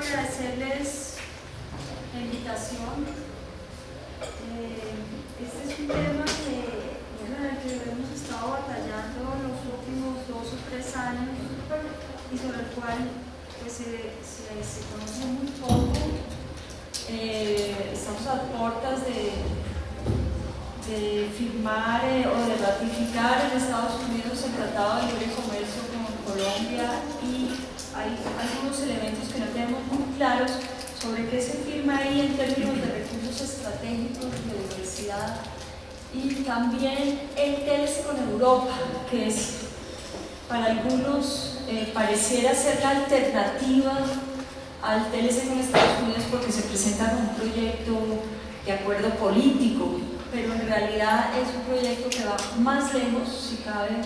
agradecerles la invitación. Este es un tema en el que hemos estado batallando los últimos 2 o 3 años y sobre el cual pues, se conoce muy poco. Estamos a puertas de firmar o de ratificar en Estados Unidos el Tratado de Libre Comercio con Colombia y hay algunos elementos que no tenemos muy claros sobre qué se firma ahí en términos de recursos estratégicos, de diversidad y también el TLC con Europa, que es para algunos pareciera ser la alternativa al TLC con Estados Unidos porque se presenta como un proyecto de acuerdo político, pero en realidad es un proyecto que va más lejos, si cabe,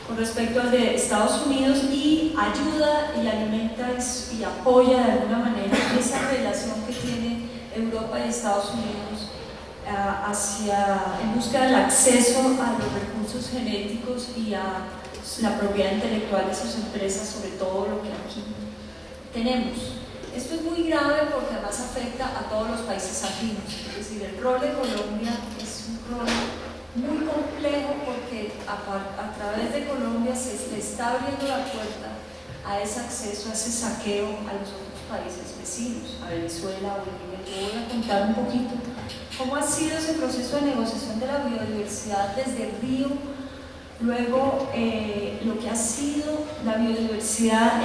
con respecto al de Estados Unidos y ayuda y alimenta y apoya de alguna manera esa relación que tiene Europa y Estados Unidos en busca del acceso a los recursos genéticos y a la propiedad intelectual de sus empresas, sobre todo lo que aquí tenemos. Esto es muy grave porque además afecta a todos los países andinos, es decir, el rol de Colombia es un rol muy complejo porque a través de Colombia se está abriendo la puerta a ese acceso, a ese saqueo a los otros países vecinos, a Venezuela, a Bolivia. Yo voy a contar un poquito cómo ha sido ese proceso de negociación de la biodiversidad desde Río, luego lo que ha sido la biodiversidad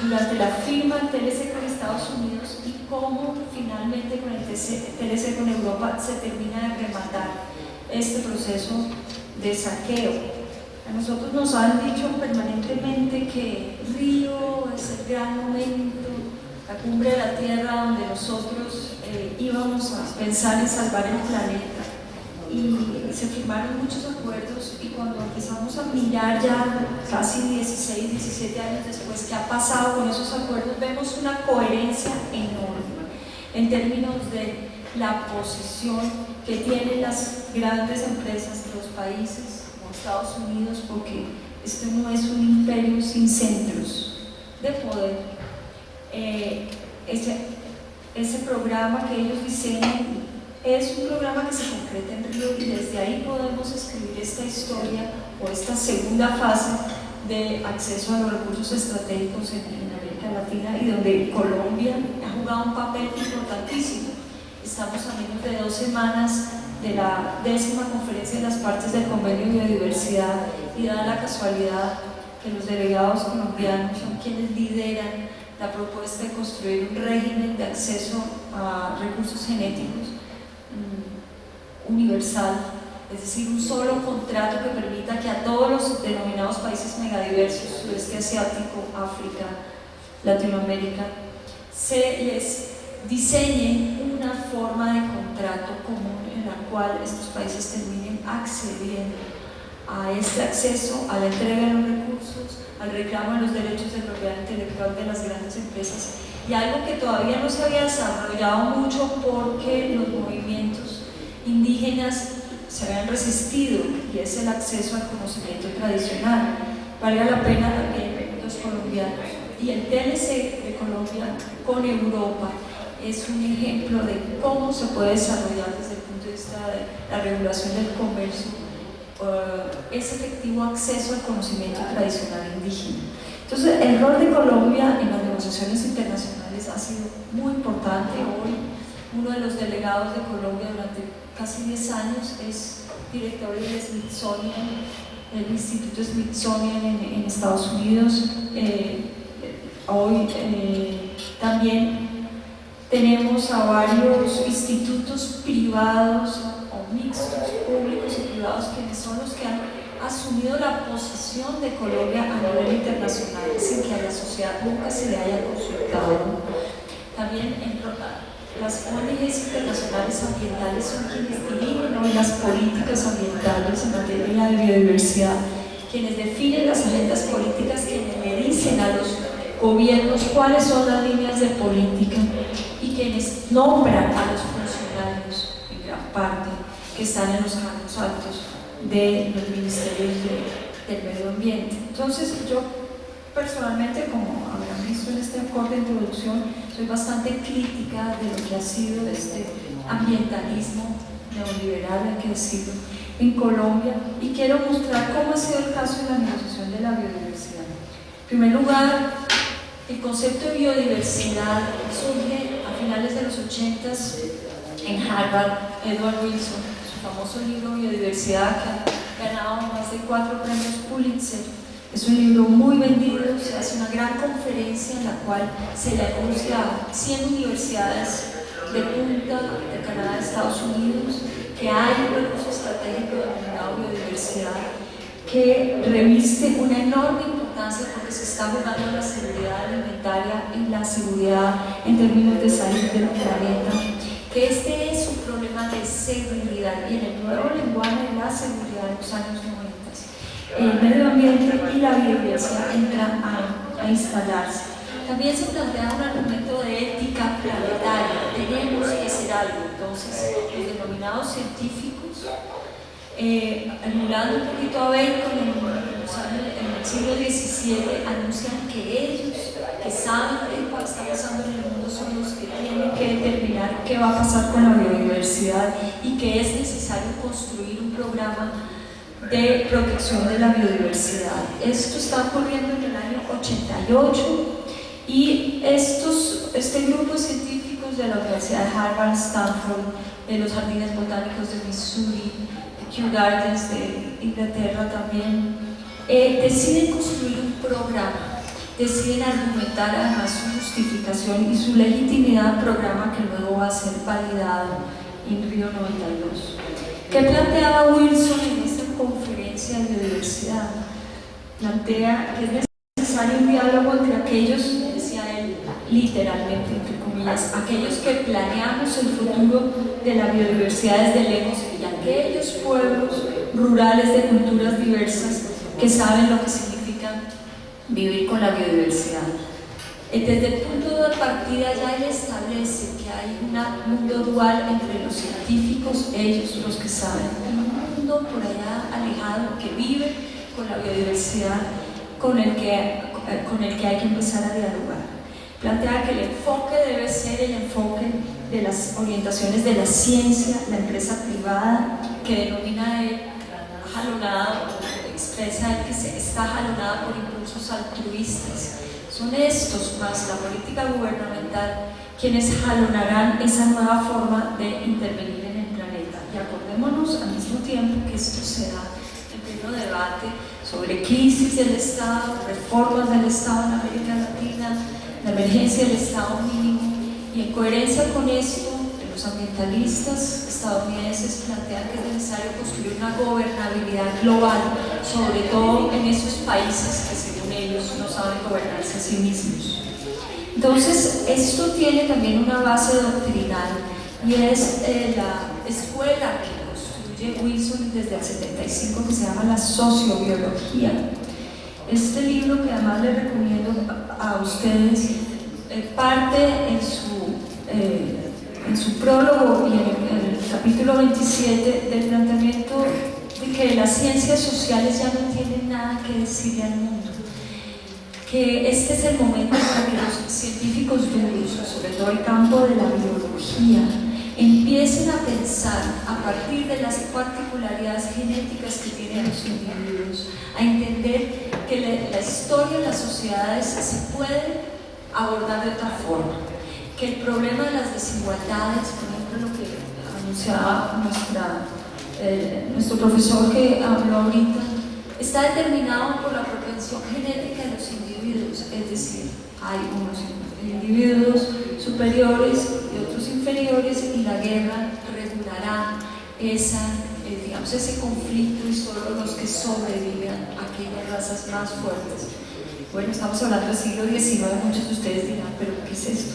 durante la firma del TLC con Estados Unidos y cómo finalmente con el TLC con Europa se termina de rematar este proceso de saqueo. A nosotros nos han dicho permanentemente que Río es el gran momento, la cumbre de la Tierra donde nosotros íbamos a pensar en salvar el planeta y se firmaron muchos acuerdos y cuando empezamos a mirar ya casi 16, 17 años después qué ha pasado con esos acuerdos, vemos una coherencia enorme en términos de la posición que tienen las grandes empresas de los países como Estados Unidos, porque esto no es un imperio sin centros de poder. Ese programa que ellos diseñan es un programa que se concreta en Río y desde ahí podemos escribir esta historia o esta segunda fase de acceso a los recursos estratégicos en América Latina y donde Colombia ha jugado un papel importantísimo. Estamos a menos de 2 semanas de la 10ª conferencia de las partes del Convenio de Biodiversidad y da la casualidad que los delegados colombianos son quienes lideran la propuesta de construir un régimen de acceso a recursos genéticos universal, es decir, un solo contrato que permita que a todos los denominados países megadiversos, sudeste asiático, África, Latinoamérica, se les diseñe una forma de contrato común en la cual estos países terminen accediendo a este acceso, a la entrega de los recursos, al reclamo de los derechos de propiedad intelectual de las grandes empresas y algo que todavía no se había desarrollado mucho porque los movimientos indígenas se habían resistido y es el acceso al conocimiento tradicional. Valga la pena también los colombianos y el TLC de Colombia con Europa es un ejemplo de cómo se puede desarrollar desde el punto de vista de la regulación del comercio ese efectivo acceso al conocimiento tradicional indígena. Entonces el rol de Colombia en las negociaciones internacionales ha sido muy importante. Hoy uno de los delegados de Colombia durante casi 10 años es director del Smithsonian, el Instituto Smithsonian en Estados Unidos. Hoy también tenemos a varios institutos privados o mixtos, públicos y privados, quienes son los que han asumido la posición de Colombia a nivel internacional sin que a la sociedad nunca se le haya consultado. También las ONGs internacionales ambientales son quienes dirigen hoy las políticas ambientales en materia de biodiversidad, quienes definen las agendas políticas, quienes le dicen a los gobiernos cuáles son las líneas de política y quienes nombran a los funcionarios, en gran parte, que están en los cargos altos de los ministerios del medio ambiente. Entonces yo personalmente, como habrán visto en este corte de introducción, soy bastante crítica de lo que ha sido este ambientalismo neoliberal, hay que decirlo, en Colombia, y quiero mostrar cómo ha sido el caso de la negociación de la biodiversidad. En primer lugar, el concepto de biodiversidad surge a finales de los 80s en Harvard. Edward Wilson, su famoso libro Biodiversidad, que ha ganado más de 4 premios Pulitzer. Es un libro muy vendido, se hace una gran conferencia en la cual se le anuncia a 100 universidades de punta de Canadá, de Estados Unidos, que hay un recurso estratégico denominado biodiversidad que reviste una enorme importancia porque se está jugando la seguridad alimentaria y la seguridad en términos de salud del planeta, que este es un problema de seguridad, y en el nuevo lenguaje de la seguridad de los años 90 el medio ambiente y la biodiversidad entran a instalarse. También se plantea un argumento de ética planetaria, tenemos que hacer algo. Entonces los denominados científicos, emulando un poquito a Bacon en el siglo XVII, anuncian que ellos, que saben qué está pasando en el mundo, son los que tienen que determinar qué va a pasar con la biodiversidad y que es necesario construir un programa de protección de la biodiversidad. Esto está ocurriendo en el año 88 y este grupo de científicos de la Universidad de Harvard, Stanford, de los Jardines Botánicos de Missouri, Kew Gardens de Inglaterra también, deciden construir un programa, deciden argumentar además su justificación y su legitimidad, programa que luego va a ser validado en Río 92. ¿Qué planteaba Wilson en esta conferencia de biodiversidad? Plantea que es necesario un diálogo entre aquellos, decía él literalmente, entre comillas, aquellos que planeamos el futuro de la biodiversidad desde lejos y aquellos pueblos rurales de culturas diversas que saben lo que significa vivir con la biodiversidad. Desde el punto de partida ya él establece que hay un mundo dual entre los científicos, ellos los que saben, y un mundo por allá alejado que vive con la biodiversidad con el que hay que empezar a dialogar. Plantea que el enfoque debe ser el enfoque de las orientaciones de la ciencia, la empresa privada, que denomina él jalonada, expresa él que está jalonada por impulsos altruistas. Son estos más la política gubernamental quienes jalonarán esa nueva forma de intervenir en el planeta. Y acordémonos al mismo tiempo que esto se da en pleno debate sobre crisis del Estado, reformas del Estado en América Latina, la emergencia del Estado mínimo, y en coherencia con esto, los ambientalistas estadounidenses plantean que es necesario construir una gobernabilidad global, sobre todo en esos países que según ellos no saben gobernarse a sí mismos. Entonces, esto tiene también una base doctrinal y es la escuela que construye Wilson desde el 75, que se llama la sociobiología. Este libro, que además les recomiendo a ustedes, parte en su prólogo y en el capítulo 27 del planteamiento de que las ciencias sociales ya no tienen nada que decirle al mundo, que este es el momento para que los científicos duros, sobre todo el campo de la biología, empiecen a pensar a partir de las particularidades genéticas que tienen los individuos, a entender que la historia de las sociedades se puede abordar de otra forma, que el problema de las desigualdades, por ejemplo lo que anunciaba nuestro profesor que habló ahorita, está determinado por la propensión genética de los individuos, es decir, hay unos individuos superiores y otros inferiores, y la guerra regulará ese conflicto, y solo los que sobrevivan, aquellas razas más fuertes. Bueno, estamos hablando del siglo XIX, muchos de ustedes dirán, ¿pero qué es esto?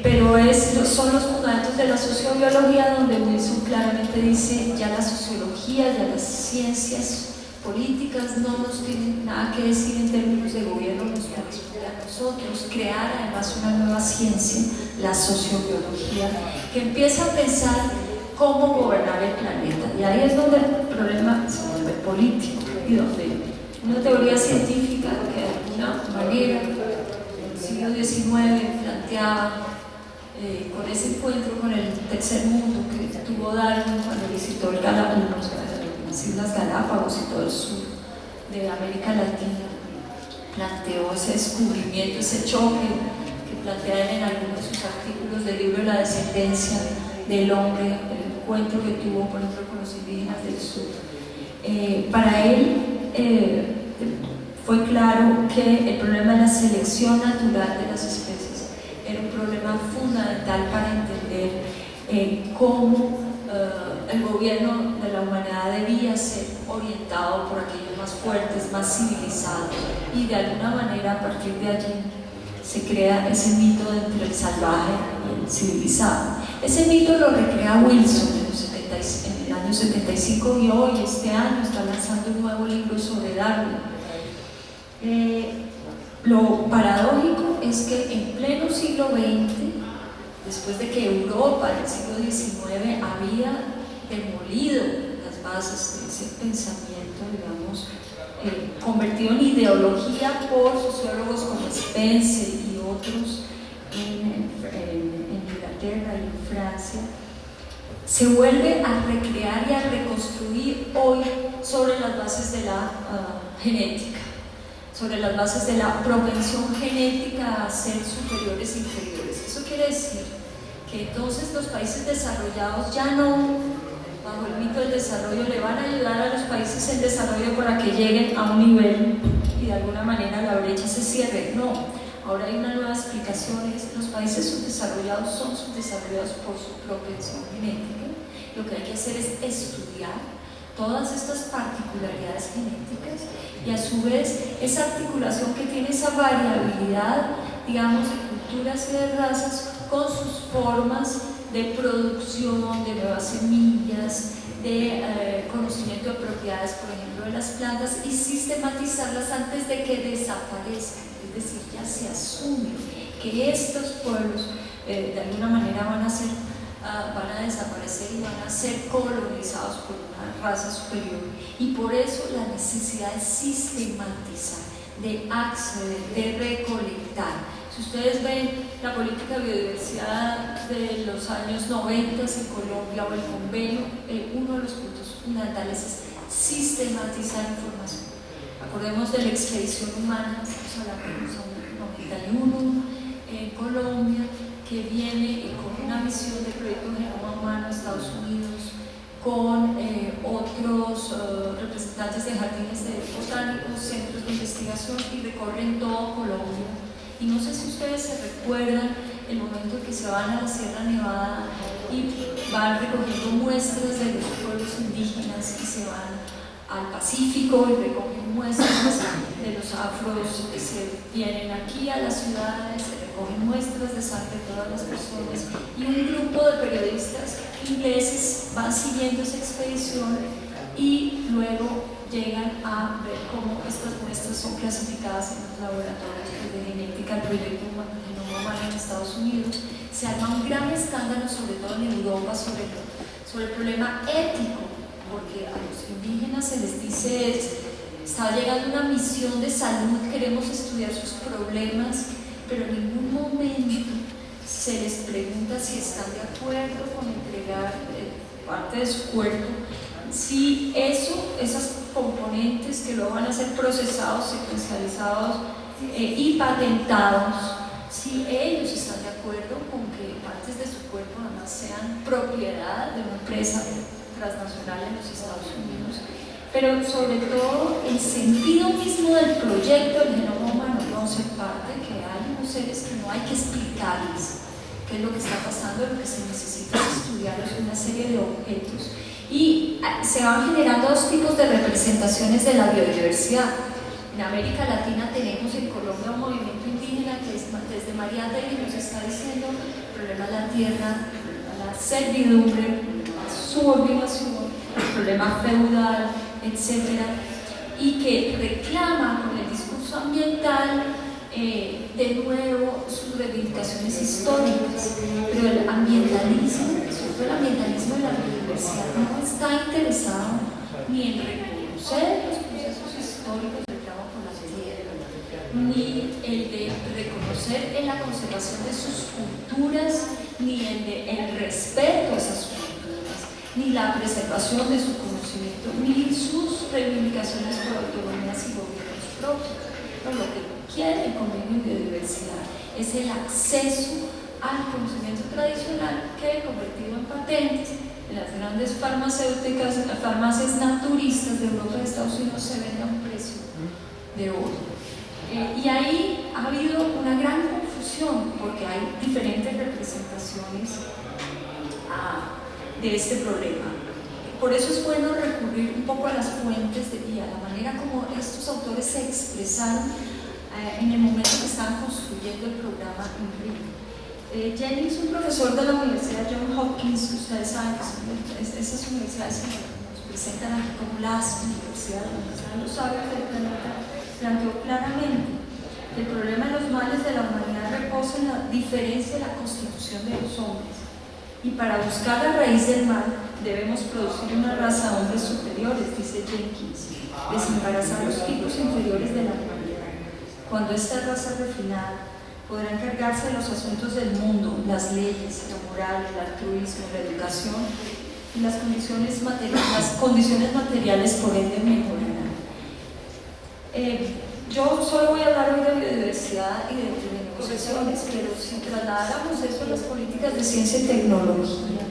Pero son los fundamentos de la sociobiología, donde Wilson claramente dice ya la sociología, ya las ciencias políticas no nos tienen nada que decir en términos de gobierno, nos corresponde a nosotros crear además una nueva ciencia, la sociobiología, que empieza a pensar cómo gobernar el planeta, y ahí es donde el problema se vuelve político y donde una teoría científica que de alguna manera en el siglo XIX planteaba con ese encuentro con el tercer mundo que tuvo Darwin cuando visitó las Islas Galápagos y todo el sur de América Latina, planteó ese descubrimiento, ese choque que plantea en algunos de sus artículos del libro La descendencia del hombre, el encuentro que tuvo, por ejemplo, con los indígenas del sur. Para él fue claro que el problema de la selección natural de las especies era un problema fundamental para entender cómo el gobierno de la humanidad debía ser orientado por aquellos más fuertes, más civilizados, y de alguna manera a partir de allí se crea ese mito entre el salvaje y el civilizado. Ese mito lo recrea Wilson en el año 75 y hoy, este año, está lanzando un nuevo libro sobre Darwin. Lo paradójico es que en pleno siglo XX, después de que Europa en el siglo XIX había demolido las bases de ese pensamiento, digamos, convertido en ideología por sociólogos como Spencer y otros en Inglaterra y en Francia, se vuelve a recrear y a reconstruir hoy sobre las bases de la genética, sobre las bases de la propensión genética a ser superiores e inferiores. Eso quiere decir que entonces los países desarrollados ya no, bajo el mito del desarrollo, le van a ayudar a los países en desarrollo para que lleguen a un nivel y de alguna manera la brecha se cierre. No, ahora hay una nueva explicación, es que los países subdesarrollados son subdesarrollados por su propensión genética. Lo que hay que hacer es estudiar todas estas particularidades genéticas y a su vez esa articulación que tiene esa variabilidad, digamos, de culturas y de razas con sus formas de producción de nuevas semillas, de conocimiento de propiedades, por ejemplo, de las plantas, y sistematizarlas antes de que desaparezcan. Es decir, ya se asume que estos pueblos de alguna manera van a desaparecer y van a ser colonizados por una raza superior, y por eso la necesidad de sistematizar, de acceder, de recolectar. Si ustedes ven la política de biodiversidad de los años 90 en Colombia o el convenio, uno de los puntos fundamentales es sistematizar información. Acordemos de la expedición humana, estamos hablando de 91 en Colombia, que viene con una misión de proyecto Genoma Humano a Estados Unidos, con otros representantes de jardines botánicos, centros de investigación, y recorren todo Colombia. Y no sé si ustedes se recuerdan el momento en que se van a la Sierra Nevada y van recogiendo muestras de los pueblos indígenas, y se van al Pacífico y recogen muestras de los afros que se vienen aquí a las ciudades, se recogen muestras de sangre de todas las personas, y un grupo de periodistas ingleses van siguiendo esa expedición y luego llegan a ver cómo estas muestras son clasificadas en los laboratorios de genética del proyecto Genoma Humano en Estados Unidos. Se arma un gran escándalo, sobre todo en Europa, sobre el problema ético, porque a los indígenas se les dice: está llegando una misión de salud, queremos estudiar sus problemas, pero en ningún momento se les pregunta si están de acuerdo con entregar parte de su cuerpo, si esas componentes que luego van a ser procesados, secuencializados y patentados, si ellos están de acuerdo con que partes de su cuerpo además sean propiedad de una empresa transnacional en los Estados Unidos. Pero sobre todo el sentido mismo del proyecto del genoma humano no se parte, que hay unos seres que no hay que explicarles qué es lo que está pasando, lo que se necesita es estudiarlos, una serie de objetos, y se van generando dos tipos de representaciones de la biodiversidad. En América Latina tenemos en Colombia un movimiento indígena que desde María Tegui nos está diciendo el problema de la tierra, el problema de la servidumbre, la subordinación, el problema feudal, etcétera, y que reclama con el discurso ambiental de nuevo sus reivindicaciones históricas, pero el ambientalismo, sobre todo el ambientalismo de la biodiversidad, no está interesado ni en reconocer los procesos históricos de ni el de reconocer en la conservación de sus culturas, ni el de el respeto a esas culturas, ni la preservación de su conocimiento, ni sus reivindicaciones por autonomías y gobiernos propios. Pero lo que quiere el convenio de biodiversidad es el acceso al conocimiento tradicional que, convertido en patentes, en las grandes farmacéuticas, farmacias naturistas de Europa y de Estados Unidos, se vende a un precio de oro. Y ahí ha habido una gran confusión porque hay diferentes representaciones de este problema. Por eso es bueno recurrir un poco a las fuentes y a la manera como estos autores se expresaron en el momento que estaban construyendo el programa en Río. Jennings, un profesor de la Universidad Johns Hopkins, ustedes saben que esas universidades que nos presentan aquí como las universidades donde están los sabios del planeta, planteó claramente que el problema de los males de la humanidad reposa en la diferencia de la constitución de los hombres, y para buscar la raíz del mal debemos producir una raza de hombres superiores, dice Jenkins, desembarazar los tipos inferiores de la humanidad. Cuando esta raza refinada podrá encargarse de los asuntos del mundo, las leyes, la moral, el altruismo, la educación y las condiciones materiales por ende mejorarán. Yo solo voy a hablar hoy de biodiversidad y de negociaciones, pero si trasladáramos eso a las políticas de ciencia y tecnología,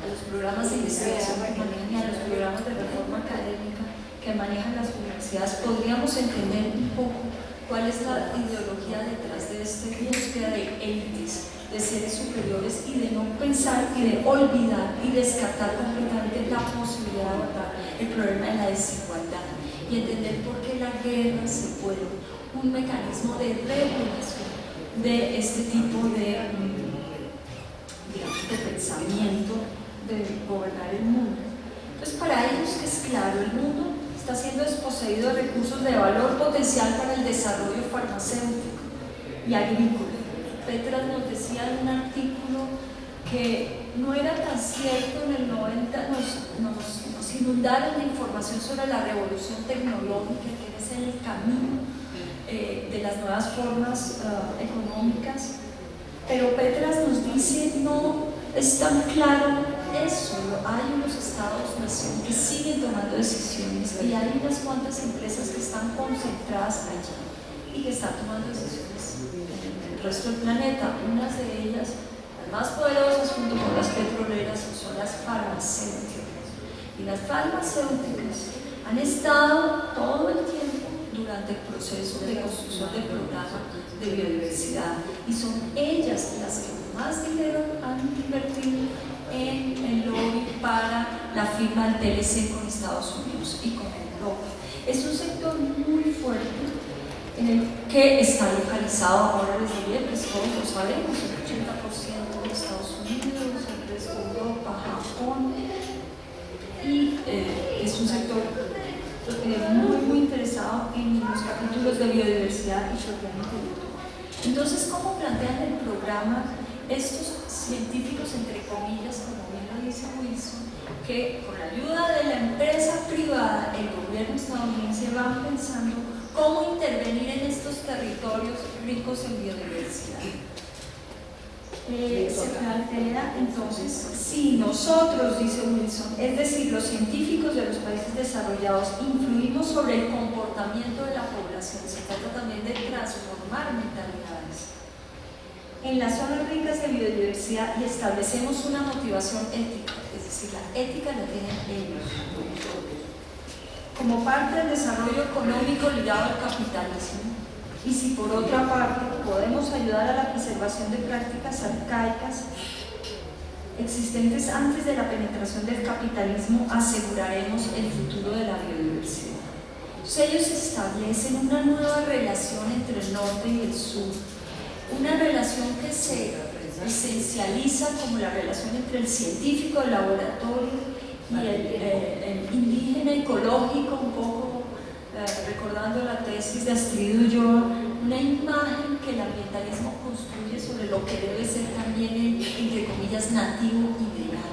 a los programas de investigación que manejan y a los programas de reforma académica que manejan las universidades, podríamos entender un poco cuál es la ideología detrás de esta búsqueda de élites, de seres superiores, y de no pensar y de olvidar y descartar completamente la posibilidad de abordar el problema de la desigualdad y entender por qué la guerra se vuelve un mecanismo de regulación de este tipo de pensamiento de gobernar el mundo. Entonces, para ellos, que es claro, el mundo está siendo desposeído de recursos de valor potencial para el desarrollo farmacéutico y agrícola. Petras nos decía en un artículo que no era tan cierto. En el 90 nos inundaron de información sobre la revolución tecnológica, que es el camino de las nuevas formas económicas, pero Petras nos dice no es tan claro eso. Hay unos estados-nación que siguen tomando decisiones y hay unas cuantas empresas que están concentradas allí y que están tomando decisiones en el resto del planeta. Unas de ellas, las más poderosas junto con las petroleras, son las farmacéuticas, y las farmacéuticas han estado todo el tiempo durante el proceso de construcción del programa de biodiversidad, y son ellas las que más dinero han invertido en el lobby para la firma del TLC con Estados Unidos y con Europa. Es un sector muy fuerte en el que está localizado, ahora les diré, pues todos lo sabemos, el 80% de Estados Unidos, el resto de Europa, Japón, y es un sector muy interesado en los capítulos de biodiversidad y propiamente de todo. Entonces, ¿cómo plantean el programa estos científicos, entre comillas, como bien lo dice Wilson, que con la ayuda de la empresa privada, el gobierno estadounidense va pensando cómo intervenir en estos territorios ricos en biodiversidad? Se plantea entonces, si nosotros, dice Wilson, es decir, los científicos de los países desarrollados, influimos sobre el comportamiento de la población, se trata también de transformar mentalidades en las zonas ricas de biodiversidad y establecemos una motivación ética, es decir, la ética la tienen ellos, como parte del desarrollo económico ligado al capitalismo. Y si por otra parte podemos ayudar a la preservación de prácticas arcaicas existentes antes de la penetración del capitalismo, aseguraremos el futuro de la biodiversidad. Entonces, ellos establecen una nueva relación entre el norte y el sur, una relación que se esencializa como la relación entre el científico del laboratorio y el indígena ecológico, un poco recordando la tesis de Astrid Ulloa, una imagen que el ambientalismo construye sobre lo que debe ser también el, entre comillas, nativo ideal.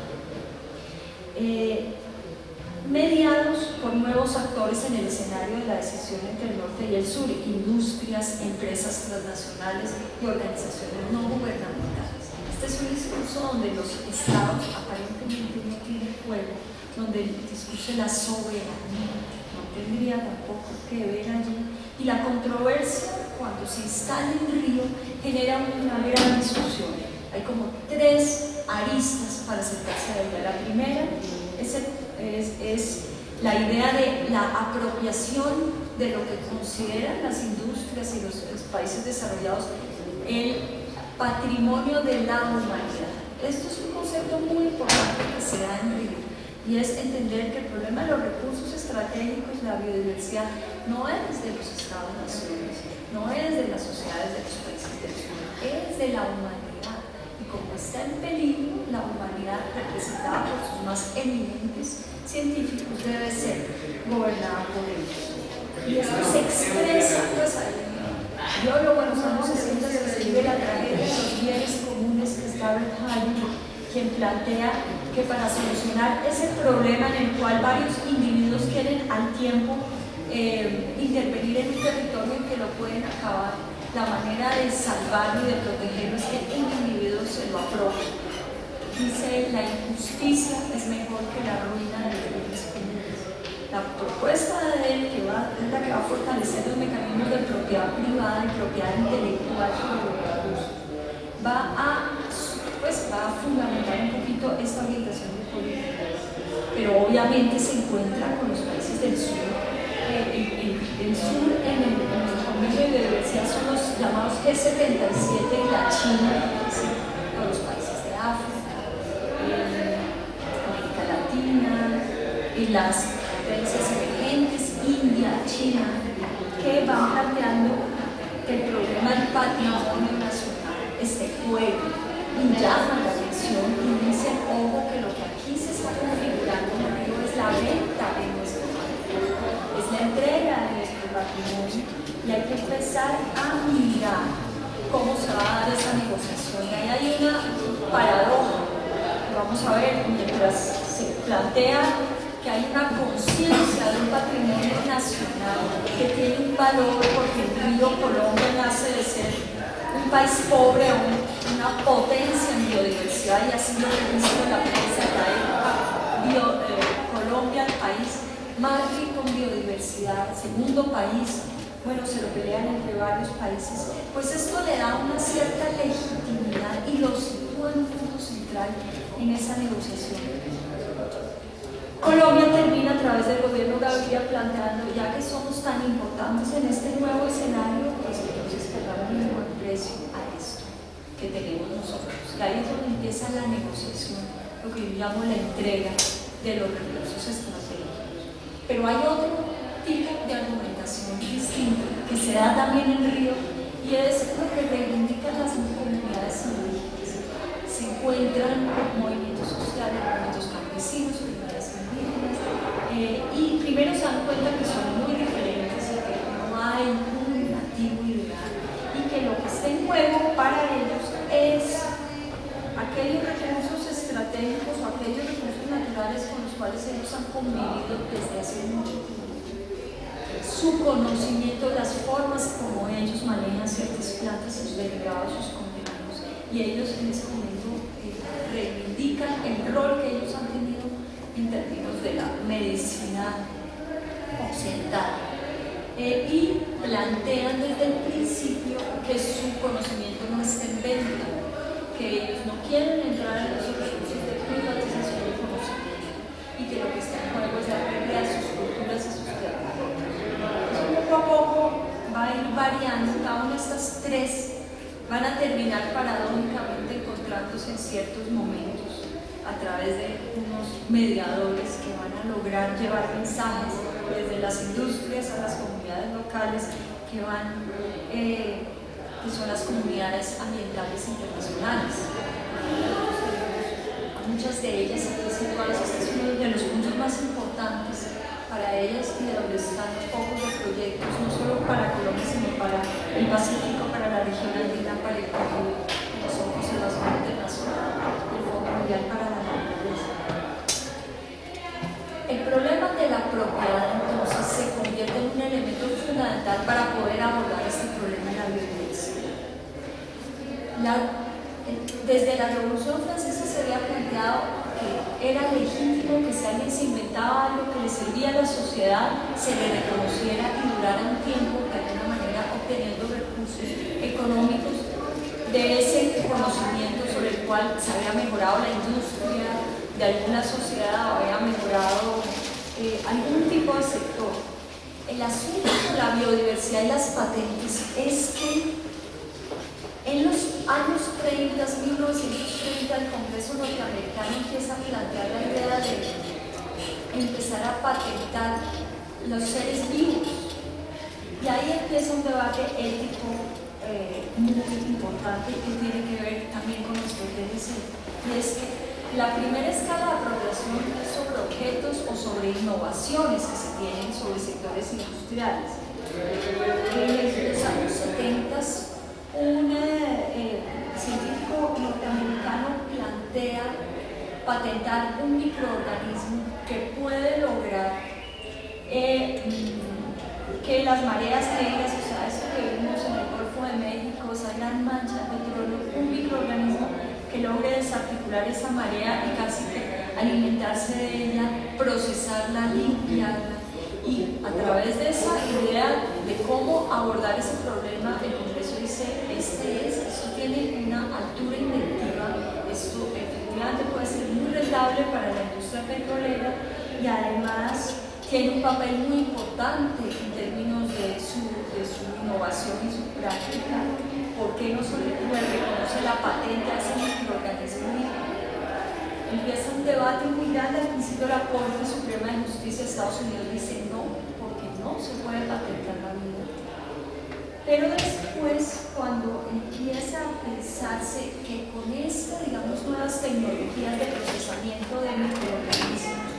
Mediados por nuevos actores en el escenario de la decisión entre el norte y el sur, industrias, empresas transnacionales y organizaciones no gubernamentales. Este es un discurso donde los estados aparentemente no tienen juego, donde el discurso de la soberanía no tendría tampoco que ver allí, y la controversia cuando se instala en Río genera una gran discusión. Hay como tres aristas para acercarse a ella. La primera es la idea de la apropiación de lo que consideran las industrias y los países desarrollados el patrimonio de la humanidad. Esto es un concepto muy importante que se da en Río, y es entender que el problema de los recursos estratégicos, la biodiversidad, no es de los Estados-naciones, no es de las sociedades de los países del sur, es de la humanidad. Y como está en peligro, la humanidad, representada por sus más eminentes científicos, debe ser gobernada por ellos. Y esto se expresa, pues, biólogo en los años 60 se escribe La tragedia de los bienes comunes, que está Bert Hellinger, quien plantea que para solucionar ese problema en el cual varios individuos quieren al tiempo intervenir en un territorio en que lo pueden acabar, la manera de salvarlo y de protegerlo es que el individuo se lo apropie. Dice, la injusticia es mejor que la ruina de los bienes comunes. La propuesta de él es la que va a fortalecer los mecanismos de propiedad privada y propiedad intelectual sobre los recursos. Va a fundamentar un poquito esta orientación de políticas, pero obviamente se encuentra con los países del sur. El sur en el convenio de biodiversidad son los llamados G77 y la China, con los países de África, América Latina y las potencias emergentes, India, China, que van planteando que el problema del patrimonio nacional es de juego, y llaman la atención y dicen, ojo, que lo que aquí se está configurando no es la venta de nuestro patrimonio, es la entrega de nuestro patrimonio, y hay que empezar a mirar cómo se va a dar esa negociación. Y ahí hay una paradoja que vamos a ver mientras se plantea que hay una conciencia de un patrimonio nacional que tiene un valor, porque el río Colombia nace de ser un país pobre a una potencia en biodiversidad, y así lo que dice la prensa Colombia, el país más rico en biodiversidad, segundo país, bueno, se lo pelean entre varios países, pues esto le da una cierta legitimidad y lo sitúa en un punto central en esa negociación. Colombia termina a través del gobierno Gaviria planteando, ya que somos tan importantes en este nuevo escenario, pues entonces pagamos un buen precio a esto que tenemos nosotros. Y ahí es donde empieza la negociación, lo que yo llamo la entrega de los recursos estratégicos. Pero hay otro tipo de argumentación distinta que se da también en Río, y es lo que reivindican las comunidades indígenas. Se encuentran movimientos sociales, movimientos campesinos, comunidades indígenas, y primero se dan cuenta que son muy diferentes, que no hay un nativo ideal, y que lo que está en juego para ellos es aquellos recursos estratégicos o aquellos recursos naturales con los cuales ellos han convivido desde hace mucho tiempo. Su conocimiento de las formas como ellos manejan ciertas plantas, sus derivados, sus complementos, y ellos en ese momento reivindican el rol que ellos han tenido en términos de la medicina occidental, y plantean desde el principio que su conocimiento no está en venta, que ellos no quieren entrar en esos recursos de privatización del conocimiento, y que lo que está en juego es la pérdida de sus culturas y sus territorios. Poco a poco va a ir variando, cada una de estas tres van a terminar paradójicamente encontrándose en ciertos momentos a través de unos mediadores que van a lograr llevar mensajes desde las industrias a las comunidades locales que son las comunidades ambientales internacionales. A muchas de ellas aquí situadas, este es uno de los puntos más importantes para ellas y de donde están los focos de proyectos, no solo para Colombia, sino para el Pacífico, para la región andina, para el Caribe, como son Conservación Internacional, el Fondo Mundial para la Naturaleza. El problema de la propiedad desde la Revolución Francesa se había planteado que era legítimo que si alguien se inventaba algo que le servía a la sociedad, se le reconociera y durara un tiempo, de alguna manera obteniendo recursos económicos de ese conocimiento sobre el cual se había mejorado la industria de alguna sociedad, había mejorado algún tipo de sector. El asunto con la biodiversidad y las patentes es que en los años 30, 1930, el Congreso norteamericano empieza a plantear la idea de empezar a patentar los seres vivos. Y ahí empieza un debate ético muy importante que tiene que ver también con nuestro TLC. Y es que la primera escala de apropiación es sobre objetos o sobre innovaciones que se tienen sobre sectores industriales. En los años 70, un científico norteamericano plantea patentar un microorganismo que puede lograr que las mareas negras, o sea, esto que vimos en el Golfo de México, esa gran mancha de petróleo, un microorganismo que logre desarticular esa marea y casi que alimentarse de ella, procesarla, limpiarla. Y a través de esa idea de cómo abordar ese problema, el Congreso dice, esto tiene una altura inventiva, esto efectivamente puede ser muy rentable para la industria petrolera y además tiene un papel muy importante en términos de su innovación y su práctica. ¿Por qué no se le reconoce la patente a ese microorganismo? Empieza un debate muy grande. Al principio la Corte Suprema de Justicia de Estados Unidos dice no, porque no se puede patentar la vida. Pero después, cuando empieza a pensarse que con estas, digamos, nuevas tecnologías de procesamiento de microorganismos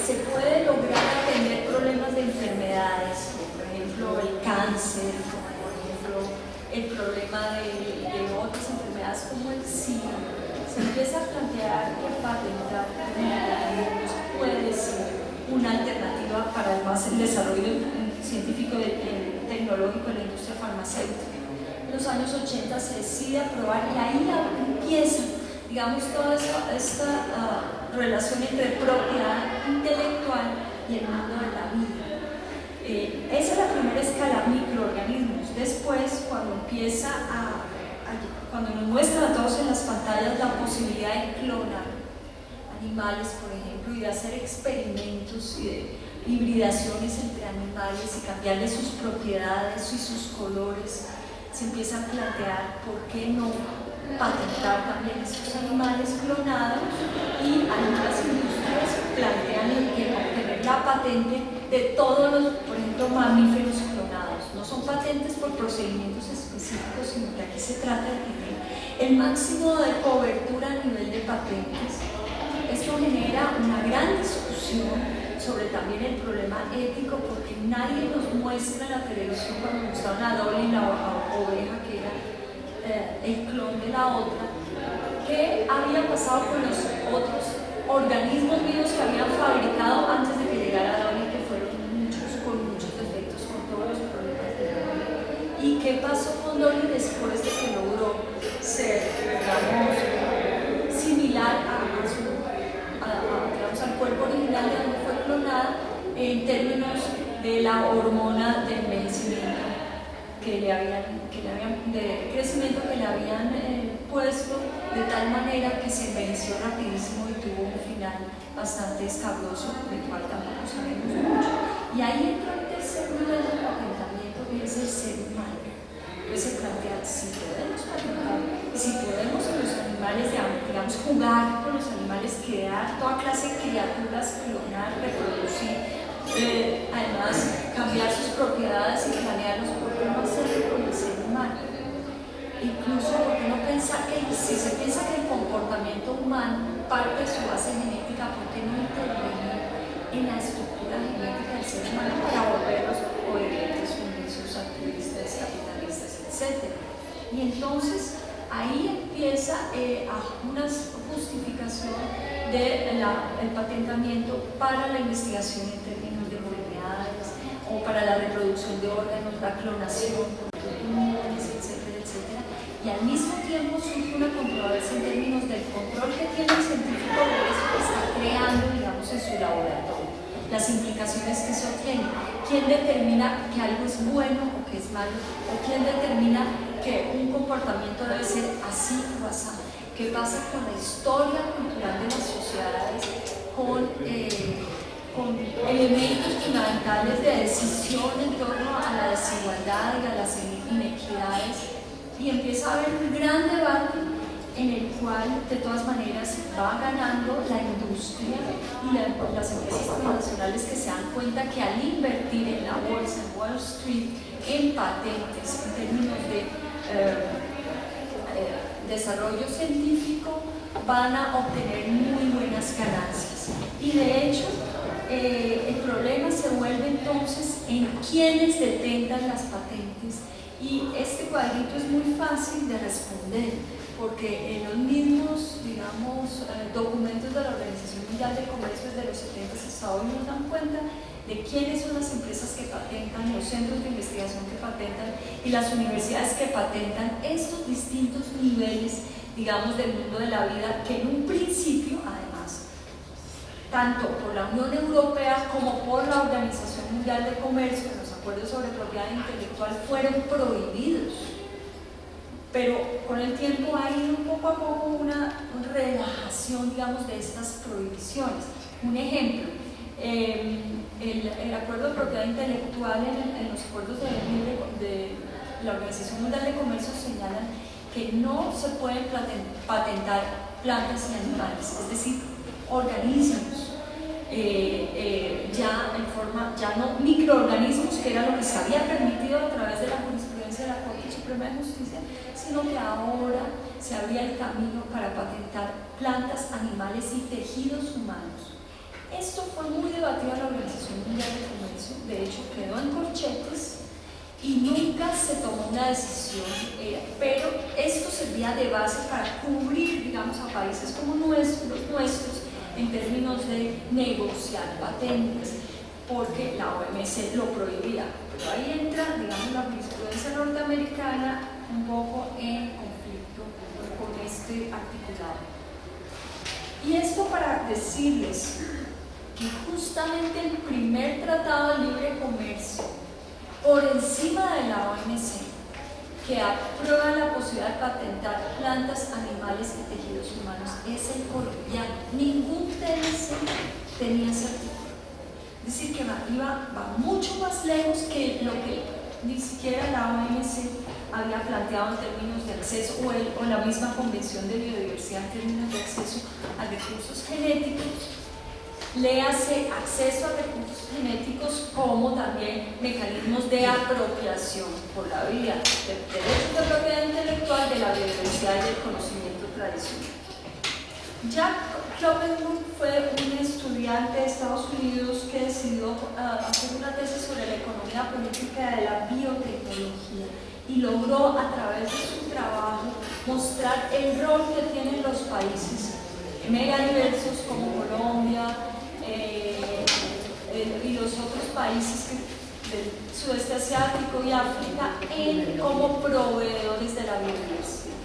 se puede lograr atender problemas de enfermedades, como por ejemplo el cáncer, como por ejemplo el problema de otras enfermedades como el SIDA, se empieza a plantear que patentar microorganismos puede ser una alternativa para el desarrollo científico y tecnológico de la industria farmacéutica. En los años 80 se decide aprobar y ahí empieza, digamos, toda esta relación entre propiedad intelectual y el mundo de la vida. Esa es la primera escala, microorganismos. Después, cuando cuando nos muestran a todos en las pantallas la posibilidad de clonar animales, por ejemplo, y de hacer experimentos y de hibridaciones entre animales y cambiarles sus propiedades y sus colores, se empieza a plantear por qué no patentar también estos animales clonados, y algunas industrias plantean obtener la patente de todos los, por ejemplo, mamíferos clonados. No son patentes por procedimientos específicos, sino que aquí se trata de tener el máximo de cobertura a nivel de patentes. Esto genera una gran discusión sobre también el problema ético, porque nadie nos muestra en la televisión cuando mostraron a Dolly, la oveja que era el clon de la otra, qué había pasado con los otros organismos vivos que habían fabricado antes de que llegara Dolly, que fueron muchos, con muchos defectos, con todos los problemas de Dolly, y qué pasó con Dolly después de que logró ser, digamos, similar digamos, al cuerpo original de donde fue clonada, en términos de la hormona de envejecimiento de crecimiento que le habían puesto, de tal manera que se envejeció rapidísimo y tuvo un final bastante escabroso, del cual tampoco sabemos mucho. Y ahí entra el tercer nivel de patentamiento, que es el ser humano. Entonces se plantea si podemos patentar, si podemos en los animales, digamos, jugar con los animales, crear toda clase de criaturas, clonar, reproducir, además cambiar sus propiedades y planearlos, ¿por qué no hacerlo con el ser humano? Incluso, ¿por qué no pensar que si se piensa que el comportamiento humano parte de su base genética, ¿por qué no intervenir en la estructura genética del ser humano para volverlos obedientes, sumisos, activistas, capitalistas, etc.? Y entonces ahí empieza una justificación del patentamiento para la investigación en términos de enfermedades o para la reproducción de órganos, la clonación, etcétera, etcétera. Y y al mismo tiempo surge una controversia en términos del control que tiene el científico de eso que está creando, digamos, en su laboratorio, las implicaciones que eso tiene, quién determina que algo es bueno o que es malo, o quién determina que un comportamiento debe ser así o así, qué pasa con la historia cultural de las sociedades, con elementos fundamentales de decisión en torno a la desigualdad y a las inequidades, y empieza a haber un gran debate en el cual de todas maneras va ganando la industria y las empresas transnacionales que se dan cuenta que al invertir en la bolsa, en Wall Street, en patentes, en términos de desarrollo científico, van a obtener muy buenas ganancias. Y de hecho, el problema se vuelve entonces en quienes detengan las patentes, y este cuadrito es muy fácil de responder porque en los mismos, digamos, documentos de la Organización Mundial de Comercio desde los 70 Estados Unidos dan cuenta de quiénes son las empresas que patentan, los centros de investigación que patentan y las universidades que patentan estos distintos niveles, digamos, del mundo de la vida, que en un principio, además, tanto por la Unión Europea como por la Organización Mundial de Comercio, en los acuerdos sobre propiedad intelectual, fueron prohibidos. Pero con el tiempo ha ido poco a poco una relajación, digamos, de estas prohibiciones. Un ejemplo, el acuerdo de propiedad intelectual en los acuerdos de la Organización Mundial de Comercio señalan que no se pueden patentar plantas y animales, es decir, organismos, ya no microorganismos, que era lo que se había permitido a través de la jurisprudencia de la Corte Suprema de Justicia, sino que ahora se abría el camino para patentar plantas, animales y tejidos humanos. Esto fue muy debatido en la Organización Mundial de Comercio, de hecho quedó en corchetes y nunca se tomó una decisión, pero esto servía de base para cubrir, digamos, a países como los nuestros en términos de negociar patentes, porque la OMC lo prohibía. Pero ahí entra, digamos, la jurisprudencia norteamericana un poco en conflicto con este articulado. Y esto para decirles que justamente el primer tratado de libre comercio por encima de la OMC que aprueba la posibilidad de patentar plantas, animales y tejidos humanos es el colombiano. Ningún TLC tenía ese artículo. Es decir, que va mucho más lejos que lo que ni siquiera la OMC había planteado en términos de acceso, o la misma Convención de Biodiversidad en términos de acceso a recursos genéticos. Léase acceso a recursos genéticos como también mecanismos de apropiación por la vía del derecho de propiedad intelectual, de la biodiversidad y del conocimiento tradicional. Jack Kloppenburg fue un estudiante de Estados Unidos que decidió hacer una tesis sobre la economía política de la biotecnología y logró a través de su trabajo mostrar el rol que tienen los países megadiversos como Colombia, y los otros países del sudeste asiático y África como proveedores de la biodiversidad.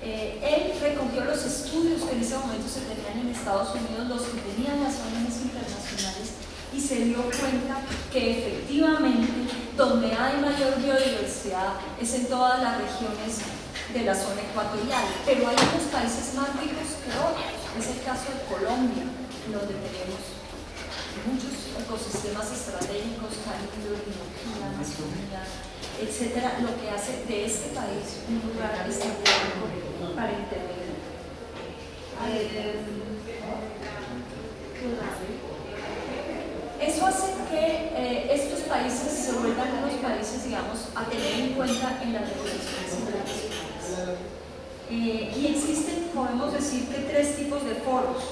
Él recogió los estudios que en ese momento se tenían en Estados Unidos, los que tenían las ONGs internacionales, y se dio cuenta que efectivamente donde hay mayor biodiversidad es en todas las regiones de la zona ecuatorial, pero hay unos países más ricos que otros. Es el caso de Colombia, donde tenemos muchos ecosistemas estratégicos, Caribe, Orinoquía, Amazonía, etcétera, lo que hace de este país un lugar estratégico para intervenir. Eso hace que estos países se vuelvan unos países, digamos, a tener en cuenta en las regulaciones internacionales. Y existen, podemos decir, que tres tipos de foros: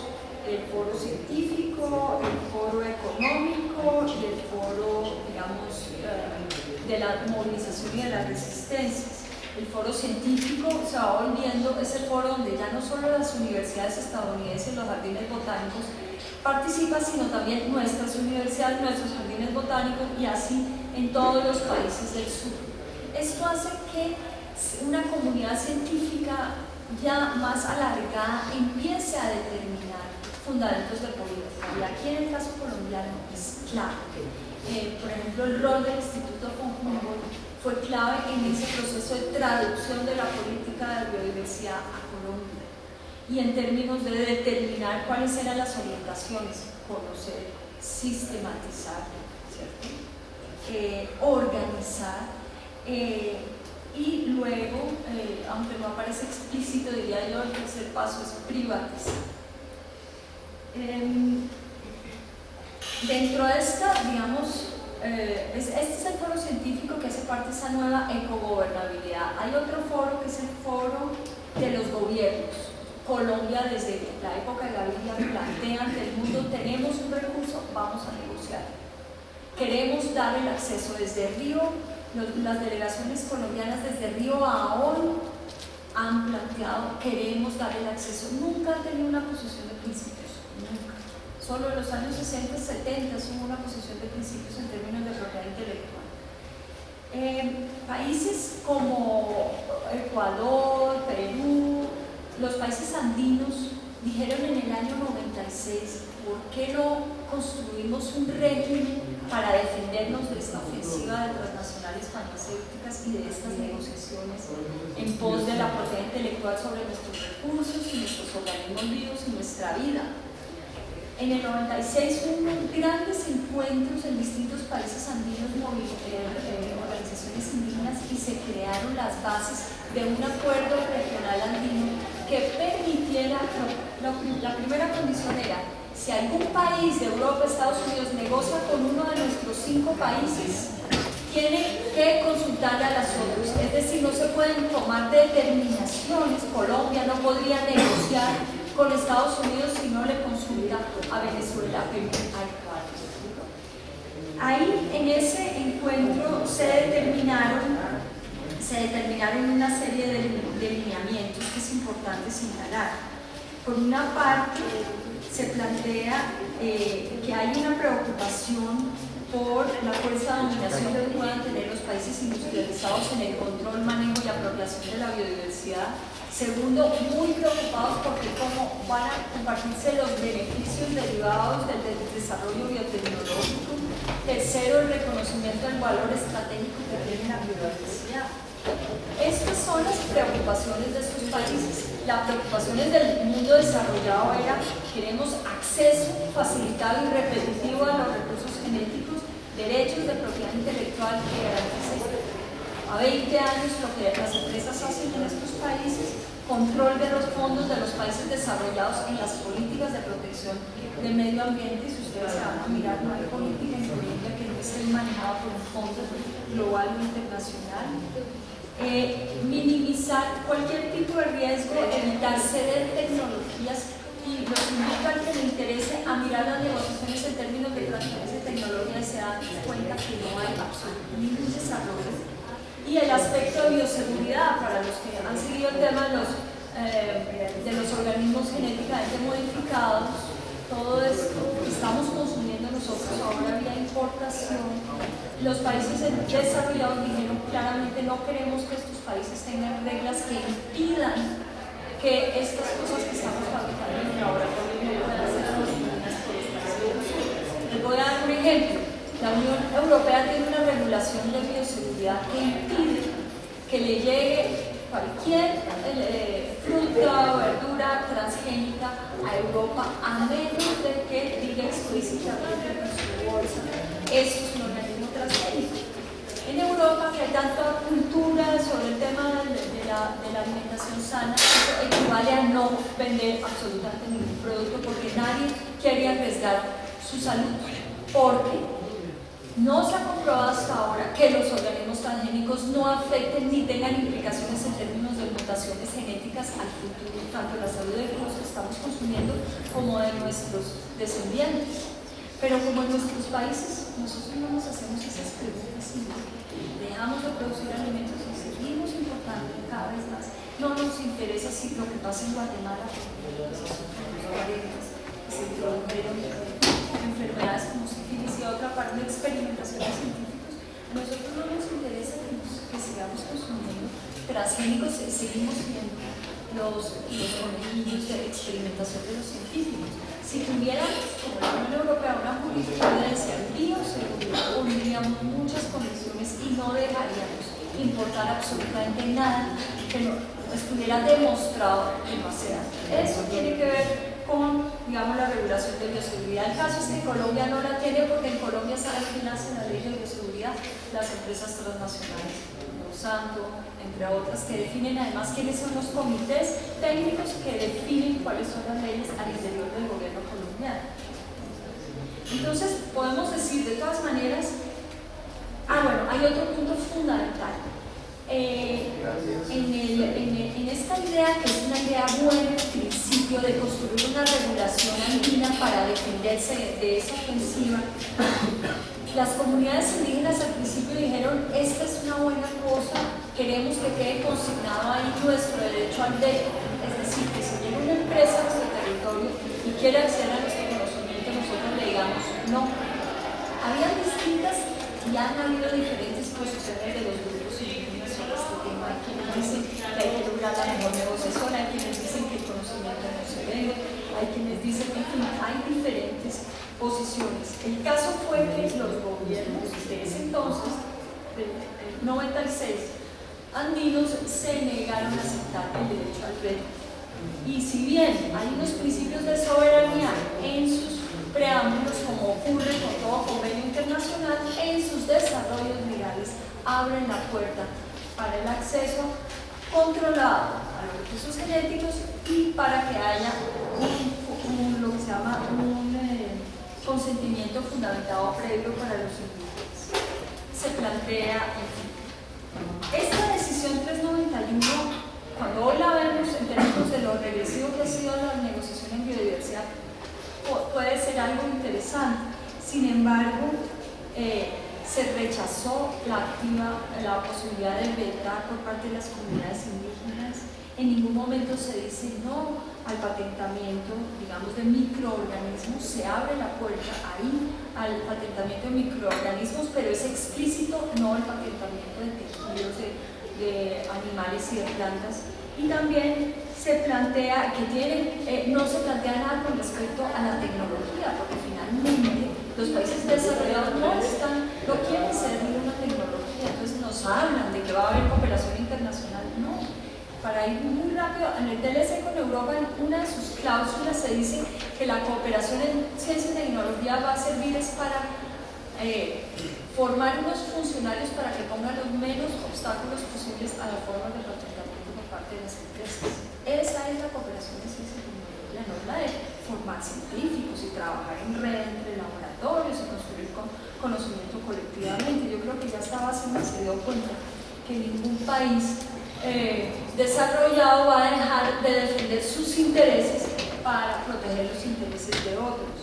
el foro científico, el foro económico y el foro, digamos, de la movilización y de las resistencias. El foro científico se va volviendo ese foro donde ya no solo las universidades estadounidenses, los jardines botánicos participan, sino también nuestras universidades, nuestros jardines botánicos, y así en todos los países del sur. Esto hace que una comunidad científica ya más alargada empiece a determinar fundamentos de política. Y aquí en el caso colombiano es clave. Por ejemplo, el rol del Instituto von Humboldt fue clave en ese proceso de traducción de la política de biodiversidad a Colombia. Y en términos de determinar cuáles eran las orientaciones, conocer, sistematizar, ¿cierto? Organizar, y luego, aunque no aparece explícito, diría yo, el tercer paso es privatizar. Dentro de esta, digamos, este es el foro científico que hace parte de esa nueva ecogobernabilidad. Hay otro foro que es el foro de los gobiernos. Colombia, desde la época de Gaviria, plantea ante el mundo: tenemos un recurso, vamos a negociar. Queremos dar el acceso desde Río. Las delegaciones colombianas desde Río a ONU han planteado: queremos dar el acceso. Nunca han tenido una posición de principios, nunca. Solo en los años 60 y 70 hubo una posición de principios en términos de propiedad intelectual. Países como Ecuador, Perú, los países andinos dijeron en el año 96: ¿por qué no construimos un régimen para defendernos de esta ofensiva de transnacionales farmacéuticas y de estas negociaciones en pos de la propiedad intelectual sobre nuestros recursos y nuestros organismos vivos y nuestra vida? En el 96 hubo grandes encuentros en distintos países andinos, organizaciones indígenas, y se crearon las bases de un acuerdo regional andino que permitiera, la primera condición era: si algún país de Europa, Estados Unidos, negocia con uno de nuestros 5 países, tiene que consultarle a las otras. Es decir, no se pueden tomar determinaciones. Colombia no podría negociar con Estados Unidos si no le consulta a Venezuela, Perú, a Ecuador. Ahí, en ese encuentro, se determinaron una serie de lineamientos que es importante señalar. Por una parte, se plantea que hay una preocupación por la fuerza de dominación que puedan tener los países industrializados en el control, manejo y apropiación de la biodiversidad. Segundo, muy preocupados porque cómo van a compartirse los beneficios derivados del desarrollo biotecnológico. Tercero, el reconocimiento del valor estratégico que tiene la biodiversidad. Estas son las preocupaciones de estos países. Las preocupaciones del mundo desarrollado era: queremos acceso facilitado y repetitivo a los recursos genéticos, derechos de propiedad intelectual que garanticen a 20 años lo que las empresas hacen en estos países, control de los fondos de los países desarrollados en las políticas de protección del medio ambiente. Si ustedes se van a mirar, no hay política en Colombia que no esté manejada por un fondo global o internacional. Minimizar cualquier tipo de riesgo, evitar ceder tecnologías, y lo que indica al que le interese a mirar las negociaciones en términos de transferencia de tecnología y se dan cuenta que no hay absolutamente ningún desarrollo. Y el aspecto de bioseguridad, para los que han seguido el tema de los organismos genéticamente modificados, todo esto que estamos consumiendo nosotros ahora vía importación. Los países desarrollados dijeron claramente: no queremos que estos países tengan reglas que impidan que estas cosas que estamos fabricando en el laboratorio no puedan ser consumidas por los países. Les voy a dar un ejemplo. La Unión Europea tiene una regulación de bioseguridad que impide que le llegue cualquier fruta o verdura transgénica a Europa, a menos de que diga explícitamente en su bolsa: esto es un organismo transgénico. En Europa, que hay tanta cultura sobre el tema de la alimentación sana, eso equivale a no vender absolutamente ningún producto, porque nadie quiere arriesgar su salud, porque no se ha comprobado hasta ahora que los organismos transgénicos no afecten ni tengan implicaciones en términos de mutaciones genéticas al futuro, tanto la salud de los que estamos consumiendo como de nuestros descendientes. Pero como en nuestros países nosotros no nos hacemos esas preguntas, sino dejamos de producir alimentos y seguimos importando cada vez más. No nos interesa si lo que pasa en Guatemala, porque en los 40 se introdujeron enfermedades como sífilis y otra parte de experimentaciones científicas. A nosotros no nos interesa que sigamos consumiendo transgénicos seguimos siendo los conejillos de experimentación de los científicos. Si tuviera, como la Unión Europea, una jurisprudencia bioseguridad, pondríamos muchas condiciones y no dejaríamos importar absolutamente nada que no estuviera demostrado que no sea. Eso tiene que ver con, digamos, la regulación de bioseguridad. El caso es que Colombia no la tiene porque en Colombia sabe que nace la ley de bioseguridad, las empresas transnacionales, Monsanto, entre otras, que definen además quiénes son los comités técnicos que definen cuáles son las leyes al interior del gobierno colombiano. Entonces, podemos decir de todas maneras, bueno, hay otro punto fundamental. En esta idea, que es una idea buena en principio de construir una regulación andina para defenderse de esa ofensiva, las comunidades indígenas al principio dijeron: esta es una buena cosa, queremos que quede consignado ahí nuestro derecho al veto, es decir, que si llega una empresa a nuestro territorio y quiere acceder a nuestro conocimiento, nosotros le digamos no. Habían distintas y han habido diferentes posiciones de los grupos indígenas sobre este tema. Hay quienes dicen que hay que lograr la mejor negociación, hay quienes dicen que el conocimiento no se vende, hay quienes dicen que, en fin, hay diferentes posiciones. El caso fue que los gobiernos de ese entonces, del 96, andinos, se negaron a aceptar el derecho al veto. Y si bien hay unos principios de soberanía en sus preámbulos, como ocurre con todo convenio internacional, en sus desarrollos legales abren la puerta para el acceso controlado a los recursos genéticos y para que haya lo que se llama un consentimiento fundamentado previo para los indígenas. Se plantea, en fin, esta decisión 391, cuando hoy la vemos en términos de lo regresivo que ha sido la negociación en biodiversidad, puede ser algo interesante. Sin embargo, se rechazó la posibilidad de vetar por parte de las comunidades indígenas. En ningún momento se dice no al patentamiento, digamos, de microorganismos. Se abre la puerta ahí al patentamiento de microorganismos, pero es explícito no el patentamiento de tejidos de animales y de plantas. Y también se plantea que no se plantea nada con respecto a la tecnología, porque finalmente los países desarrollados no quieren servir una tecnología. Entonces nos hablan de que va a haber cooperación internacional. No. Para ir muy rápido, en el TLC con Europa, en una de sus cláusulas se dice que la cooperación en ciencia y tecnología va a servir para formar unos funcionarios para que pongan los menos obstáculos posibles a la forma de patentamiento por parte de las empresas. Esa es la cooperación de ciencia y tecnología, no es la de formar científicos y trabajar en red entre laboratorios y construir conocimiento colectivamente. Yo creo que ya esta base se dio cuenta que ningún país desarrollado va a dejar de defender sus intereses para proteger los intereses de otros.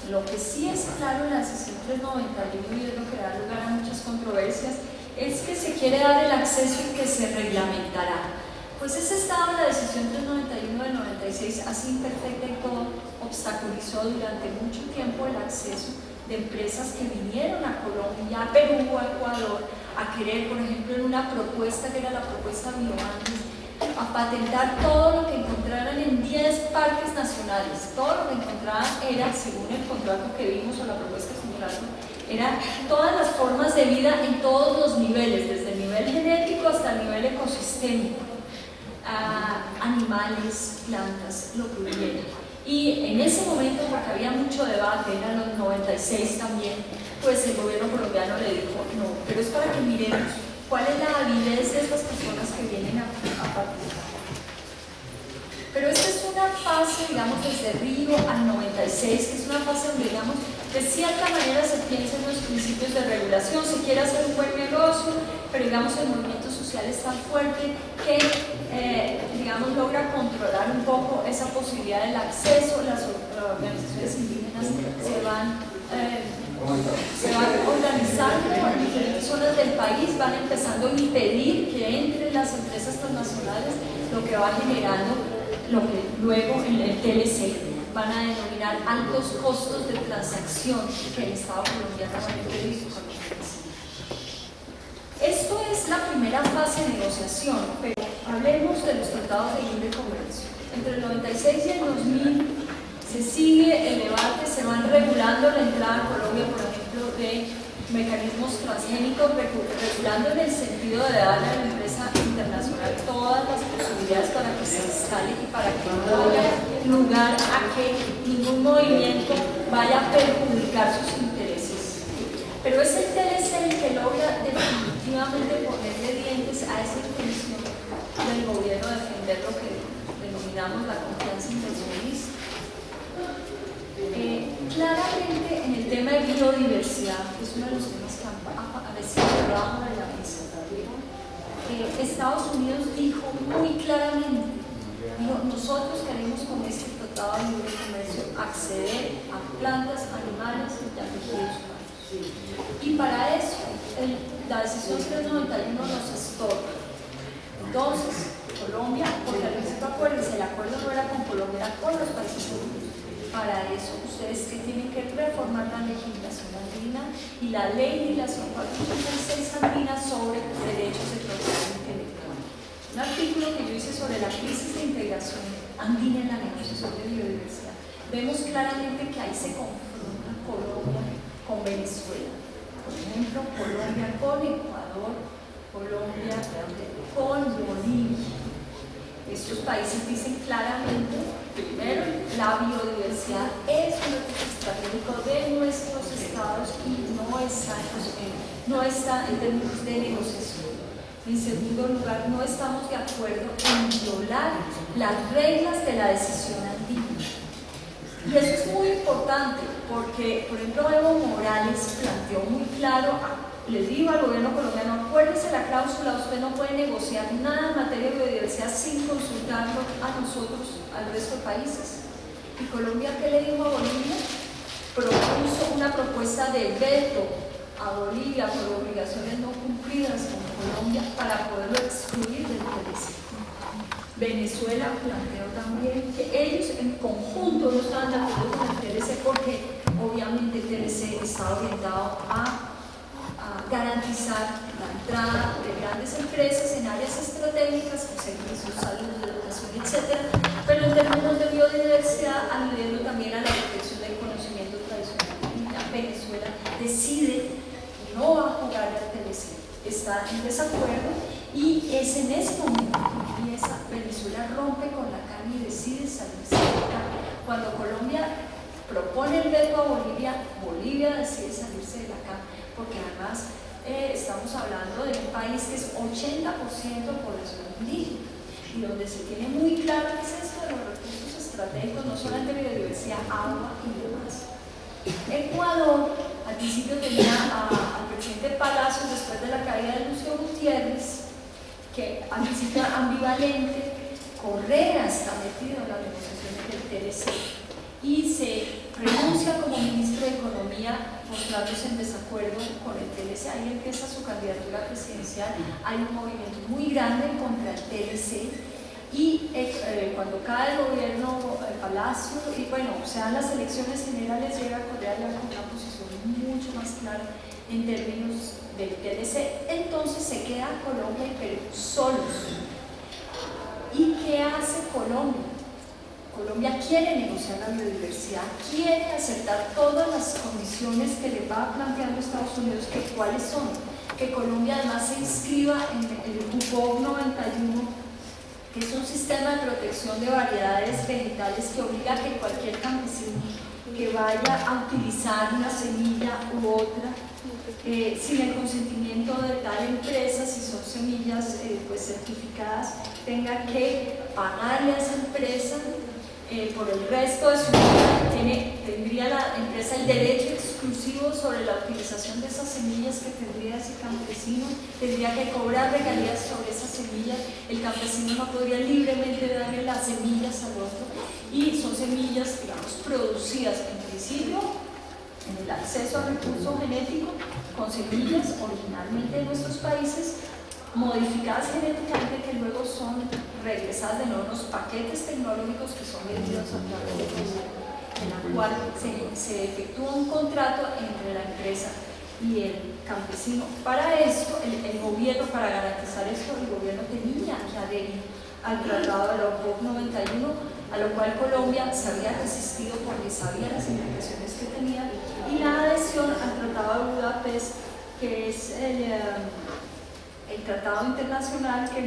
Lo que sí es claro en la decisión 391, y es lo que da lugar a muchas controversias, es que se quiere dar el acceso y que se reglamentará. Pues ese estado de la decisión 391 del 96, así imperfecta y todo, obstaculizó durante mucho tiempo el acceso de empresas que vinieron a Colombia, a Perú, a Ecuador, a querer, por ejemplo, en una propuesta que era la propuesta Bioandes, a patentar todo lo que encontraran en 10 parques nacionales. Todo lo que encontraran era, según el contrato que vimos o la propuesta de contrato, eran todas las formas de vida en todos los niveles, desde el nivel genético hasta el nivel ecosistémico, animales, plantas, lo que hubiera. Y en ese momento, porque había mucho debate, eran los 96 también, pues el gobierno colombiano le dijo no, pero es para que miremos cuál es la avidez de estas personas que vienen a participar. Pero esta es una fase, digamos, desde Río al 96, que es una fase donde, digamos, de cierta manera se piensa en los principios de regulación, se quiere hacer un buen negocio, pero digamos el movimiento social es tan fuerte que digamos logra controlar un poco esa posibilidad del acceso. Las organizaciones indígenas se van organizando en diferentes zonas del país, van empezando a impedir que entren las empresas transnacionales, lo que va generando lo que luego en el TLC van a denominar altos costos de transacción que el Estado colombiano va a impedir. Esto es la primera primera fase de negociación, pero hablemos de los tratados de libre comercio. Entre el 96 y el 2000 se sigue el debate, se van regulando la entrada a Colombia, por ejemplo, de mecanismos transgénicos, regulando en el sentido de darle a la empresa internacional todas las posibilidades para que se instale y para que no haya lugar a que ningún movimiento vaya a perjudicar sus intereses. Pero es el TLC el que logra definitivamente ponerle dientes a esa intención del gobierno de defender lo que denominamos la confianza inversionista. Claramente en el tema de biodiversidad, que es uno de los temas que han aparecido debajo de la mesa, Estados Unidos dijo muy claramente, nosotros queremos con este tratado de libre comercio acceder a plantas, animales y a tejidos humanos. Y para eso la decisión 391 nos estorba. Entonces, Colombia, porque al principio acuérdense, el acuerdo no era con Colombia, era con los países europeos. Para eso, ustedes que tienen que reformar la legislación andina y la legislación 486 andina sobre derechos de propiedad intelectual. Un artículo que yo hice sobre la crisis de integración andina en la negociación de biodiversidad. Vemos claramente que ahí se confronta Colombia con Venezuela. Por ejemplo, Colombia con Ecuador, Colombia con Bolivia. Estos países dicen claramente, primero, la biodiversidad es un recurso estratégico de nuestros estados y no está en términos de negociación. En segundo lugar, no estamos de acuerdo en violar las reglas de la decisión andina. Y eso es muy importante porque, por ejemplo, Evo Morales planteó muy claro, les digo al gobierno colombiano, acuérdese la cláusula, usted no puede negociar nada en materia de biodiversidad sin consultarlo a nosotros, al resto de países. ¿Y Colombia qué le dijo a Bolivia? Propuso una propuesta de veto a Bolivia por obligaciones no cumplidas con Colombia para poderlo excluir del TLC. Venezuela planteó también que ellos en conjunto no estaban de acuerdo con el TLC porque obviamente el TLC está orientado a garantizar la entrada de grandes empresas en áreas estratégicas, servicios, salud, educación, etc. Pero en términos de biodiversidad, aludiendo también a la protección del conocimiento tradicional. Venezuela decide no va a jugar al TLC, está en desacuerdo y es en ese momento que empieza Venezuela rompe con la CAN y decide salirse de la CAN. Cuando Colombia propone el veto a Bolivia, Bolivia decide salirse de la CAN porque además estamos hablando de un país que es 80% población indígena y donde se tiene muy claro qué es esto de los recursos estratégicos, no solamente biodiversidad, agua y demás. Ecuador al principio tenía al presidente Palacios después de la caída de Lucio Gutiérrez, que al principio ambivalente. Correa está metido en las negociaciones del TLC y se renuncia como ministro de Economía mostrándose en desacuerdo con el TLC. Ahí empieza su candidatura presidencial. Hay un movimiento muy grande contra el TLC y cuando cae el gobierno Palacio y bueno, se dan las elecciones generales, llega Correa ya con una posición mucho más clara en términos del TLC. Entonces se queda Colombia y Perú solos. ¿Y qué hace Colombia? Colombia quiere negociar la biodiversidad, quiere aceptar todas las condiciones que le va planteando Estados Unidos, que cuáles son, que Colombia además se inscriba en el UPOV 91, que es un sistema de protección de variedades vegetales que obliga a que cualquier campesino que vaya a utilizar una semilla u otra, sin el consentimiento de tal empresa, si son semillas pues certificadas, tenga que pagarle a esa empresa por el resto de su vida. Tendría la empresa el derecho exclusivo sobre la utilización de esas semillas que tendría ese campesino, tendría que cobrar regalías sobre esas semillas, el campesino no podría libremente darle las semillas al otro y son semillas, digamos, producidas en principio en el acceso al recurso genético con semillas originalmente de nuestros países, modificadas genéticamente que luego son regresadas de nuevo en los paquetes tecnológicos que son vendidos a través de Colombia, en la cual se efectúa un contrato entre la empresa y el campesino. Para esto, el gobierno, para garantizar esto, el gobierno tenía que adherir al Tratado de la OCOP 91, a lo cual Colombia se había resistido porque sabía las implicaciones que tenía, y la adhesión al Tratado de Budapest, que es el tratado internacional que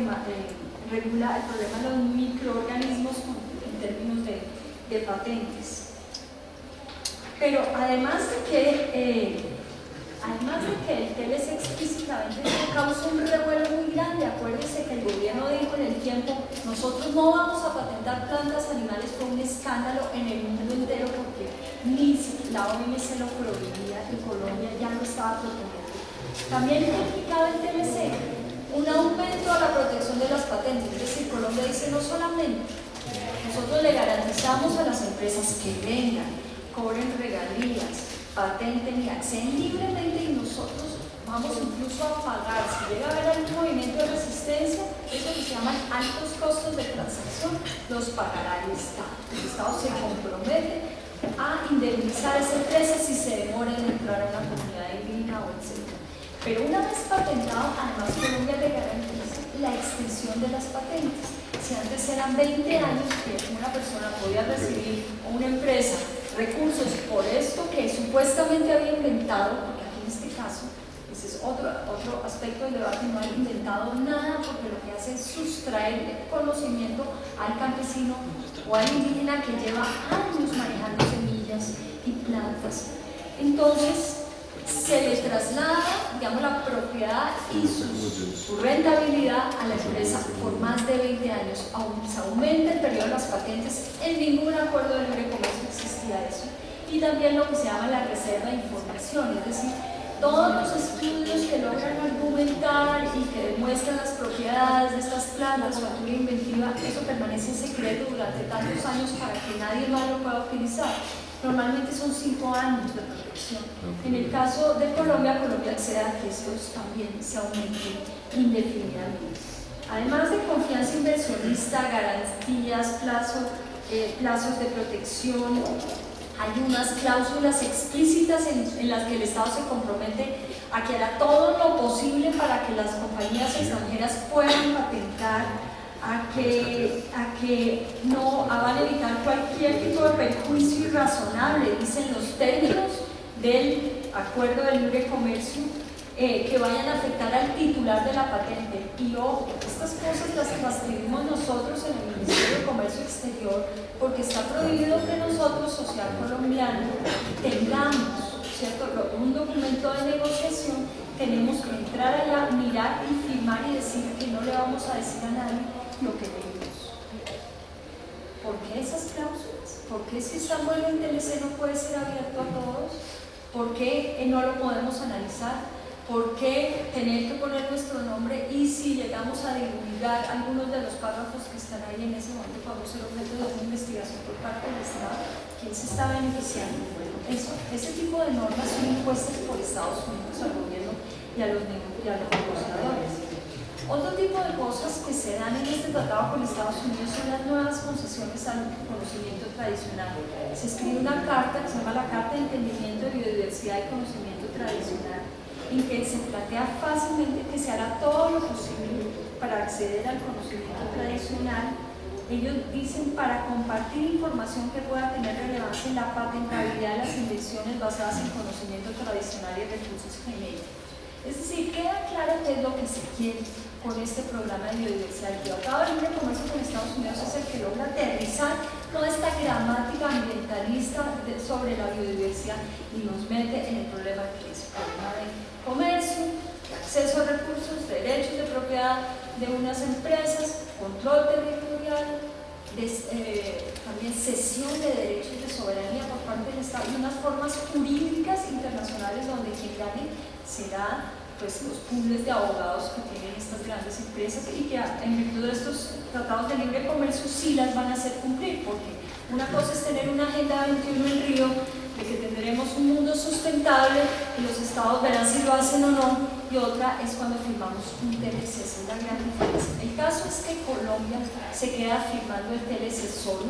regula el problema de los microorganismos en términos de patentes. Pero además de que el TLC explícitamente causa un revuelo muy grande, acuérdense que el gobierno dijo en el tiempo: nosotros no vamos a patentar plantas animales. Fue un escándalo en el mundo entero porque ni la OMS lo prohibía y Colombia ya lo estaba proponiendo. También implicaba el TLC un aumento a la protección de las patentes, es decir, Colombia dice: no solamente nosotros le garantizamos a las empresas que vengan, cobren regalías, patenten y acceden libremente, y nosotros vamos incluso a pagar, si llega a haber algún movimiento de resistencia, eso que se llaman altos costos de transacción, los pagará el Estado. El Estado se compromete a indemnizar a esa empresa si se demora en entrar a una comunidad indígena o etc. Pero una vez patentado, además Colombia le garantiza la extensión de las patentes. Si antes eran 20 años que una persona podía recibir, o una empresa, recursos por esto que supuestamente había inventado, porque aquí en este caso, ese es otro aspecto del debate, no ha inventado nada, porque lo que hace es sustraer conocimiento al campesino o al indígena que lleva años manejando semillas y plantas. Entonces, se le traslada, digamos, la propiedad y su rentabilidad a la empresa por más de 20 años. Se aumenta el periodo de las patentes. En ningún acuerdo de libre comercio existía eso. Y también lo que se llama la reserva de información, es decir, todos los estudios que logran argumentar y que demuestran las propiedades de estas plantas o actividad inventiva, eso permanece en secreto durante tantos años para que nadie más lo pueda utilizar. Normalmente son 5 años de protección. En el caso de Colombia, Colombia accede a que estos también se aumenten indefinidamente. Además de confianza inversionista, garantías, plazos de protección, hay unas cláusulas explícitas en las que el Estado se compromete a que hará todo lo posible para que las compañías extranjeras puedan patentar, a que no van a evitar cualquier tipo de perjuicio irrazonable, dicen los términos del acuerdo de libre comercio, que vayan a afectar al titular de la patente. Y ojo, estas cosas las transcribimos nosotros en el Ministerio de Comercio Exterior, porque está prohibido que nosotros, social colombiano, tengamos, ¿cierto?, un documento de negociación. Tenemos que entrar allá, mirar y firmar y decir que no le vamos a decir a nadie lo que leímos. ¿Por qué esas cláusulas? ¿Por qué si estamos en el TLC no puede ser abierto a todos? ¿Por qué no lo podemos analizar? ¿Por qué tener que poner nuestro nombre? Y si llegamos a divulgar algunos de los párrafos que están ahí en ese momento, podemos ser objeto de una investigación por parte del Estado. ¿Quién se está beneficiando? Bueno, ese tipo de normas son impuestas por Estados Unidos al gobierno y a los negociadores. Otro tipo de cosas que se dan en este tratado con Estados Unidos son las nuevas concesiones al conocimiento tradicional. Se escribe una carta que se llama la Carta de Entendimiento de Biodiversidad y Conocimiento Tradicional, en que se plantea fácilmente que se hará todo lo posible para acceder al conocimiento tradicional. Ellos dicen para compartir información que pueda tener relevancia en la patentabilidad de las invenciones basadas en conocimiento tradicional y recursos genéticos. Es decir, queda claro qué es lo que se quiere con este programa de biodiversidad. El Tratado de Libre Comercio con Estados Unidos es el que logra aterrizar toda esta gramática ambientalista sobre la biodiversidad y nos mete en el problema que es el problema de comercio, de acceso a recursos, derechos de propiedad de unas empresas, control territorial, también cesión de derechos de soberanía por parte del Estado y unas formas jurídicas internacionales donde quien gane será pues los pools de abogados que tienen estas grandes empresas y que en virtud de estos tratados de libre comercio sí las van a hacer cumplir, porque una cosa es tener una agenda 21 en Río de que tendremos un mundo sustentable y los estados verán si lo hacen o no, y otra es cuando firmamos un TLC. Esa es la gran diferencia. El caso es que Colombia se queda firmando el TLC solo,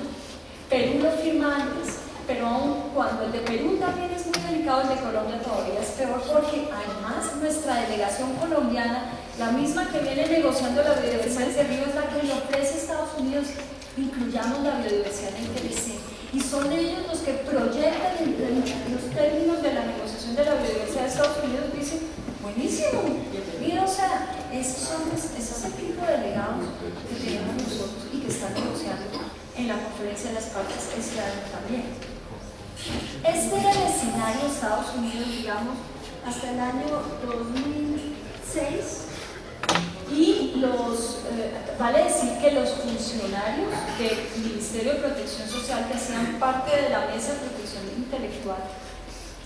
Perú lo firma antes, pero aún cuando el de Perú también es muy delicado, el de Colombia todavía es peor, porque además nuestra delegación colombiana, la misma que viene negociando la biodiversidad desde arriba, es la que le ofrece a Estados Unidos incluyamos la biodiversidad en el TLC, y son ellos los que proyectan los términos de la negociación de la biodiversidad de Estados Unidos. Dicen, buenísimo, bienvenido. O sea, ese es el tipo de delegados que tenemos nosotros y que están negociando en la conferencia de las partes este año también. Este era el escenario de Estados Unidos, digamos, hasta el año 2006, y vale decir que los funcionarios del Ministerio de Protección Social, que hacían parte de la mesa de protección intelectual,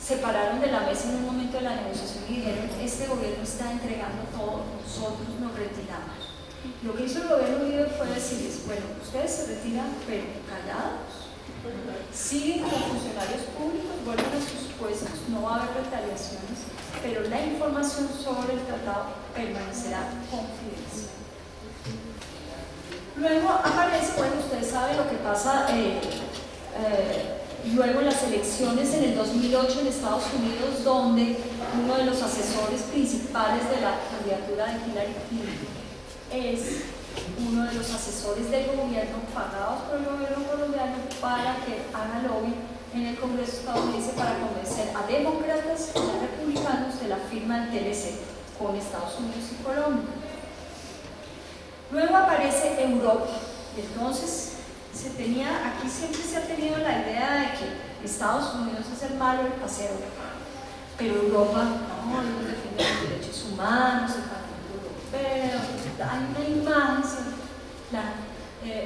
se pararon de la mesa en un momento de la negociación y dijeron: este gobierno está entregando todo, nosotros nos retiramos. Lo que hizo el gobierno líder fue decirles: bueno, ustedes se retiran, pero callados, siguen como funcionarios públicos, vuelven a sus puestos, no va a haber retaliaciones, pero la información sobre el tratado permanecerá confidencial. Luego aparece, bueno, ustedes saben lo que pasa luego en las elecciones en el 2008 en Estados Unidos, donde uno de los asesores principales de la candidatura de Hillary Clinton es uno de los asesores del gobierno, pagados por el gobierno colombiano, para que haga lobby en el Congreso estadounidense para convencer a demócratas y a republicanos de la firma del TLC con Estados Unidos y Colombia. Luego aparece Europa, y entonces aquí siempre se ha tenido la idea de que Estados Unidos es el malo, el paseo, pero Europa, no, ellos defienden los derechos humanos, el Parlamento Europeo, hay una imagen,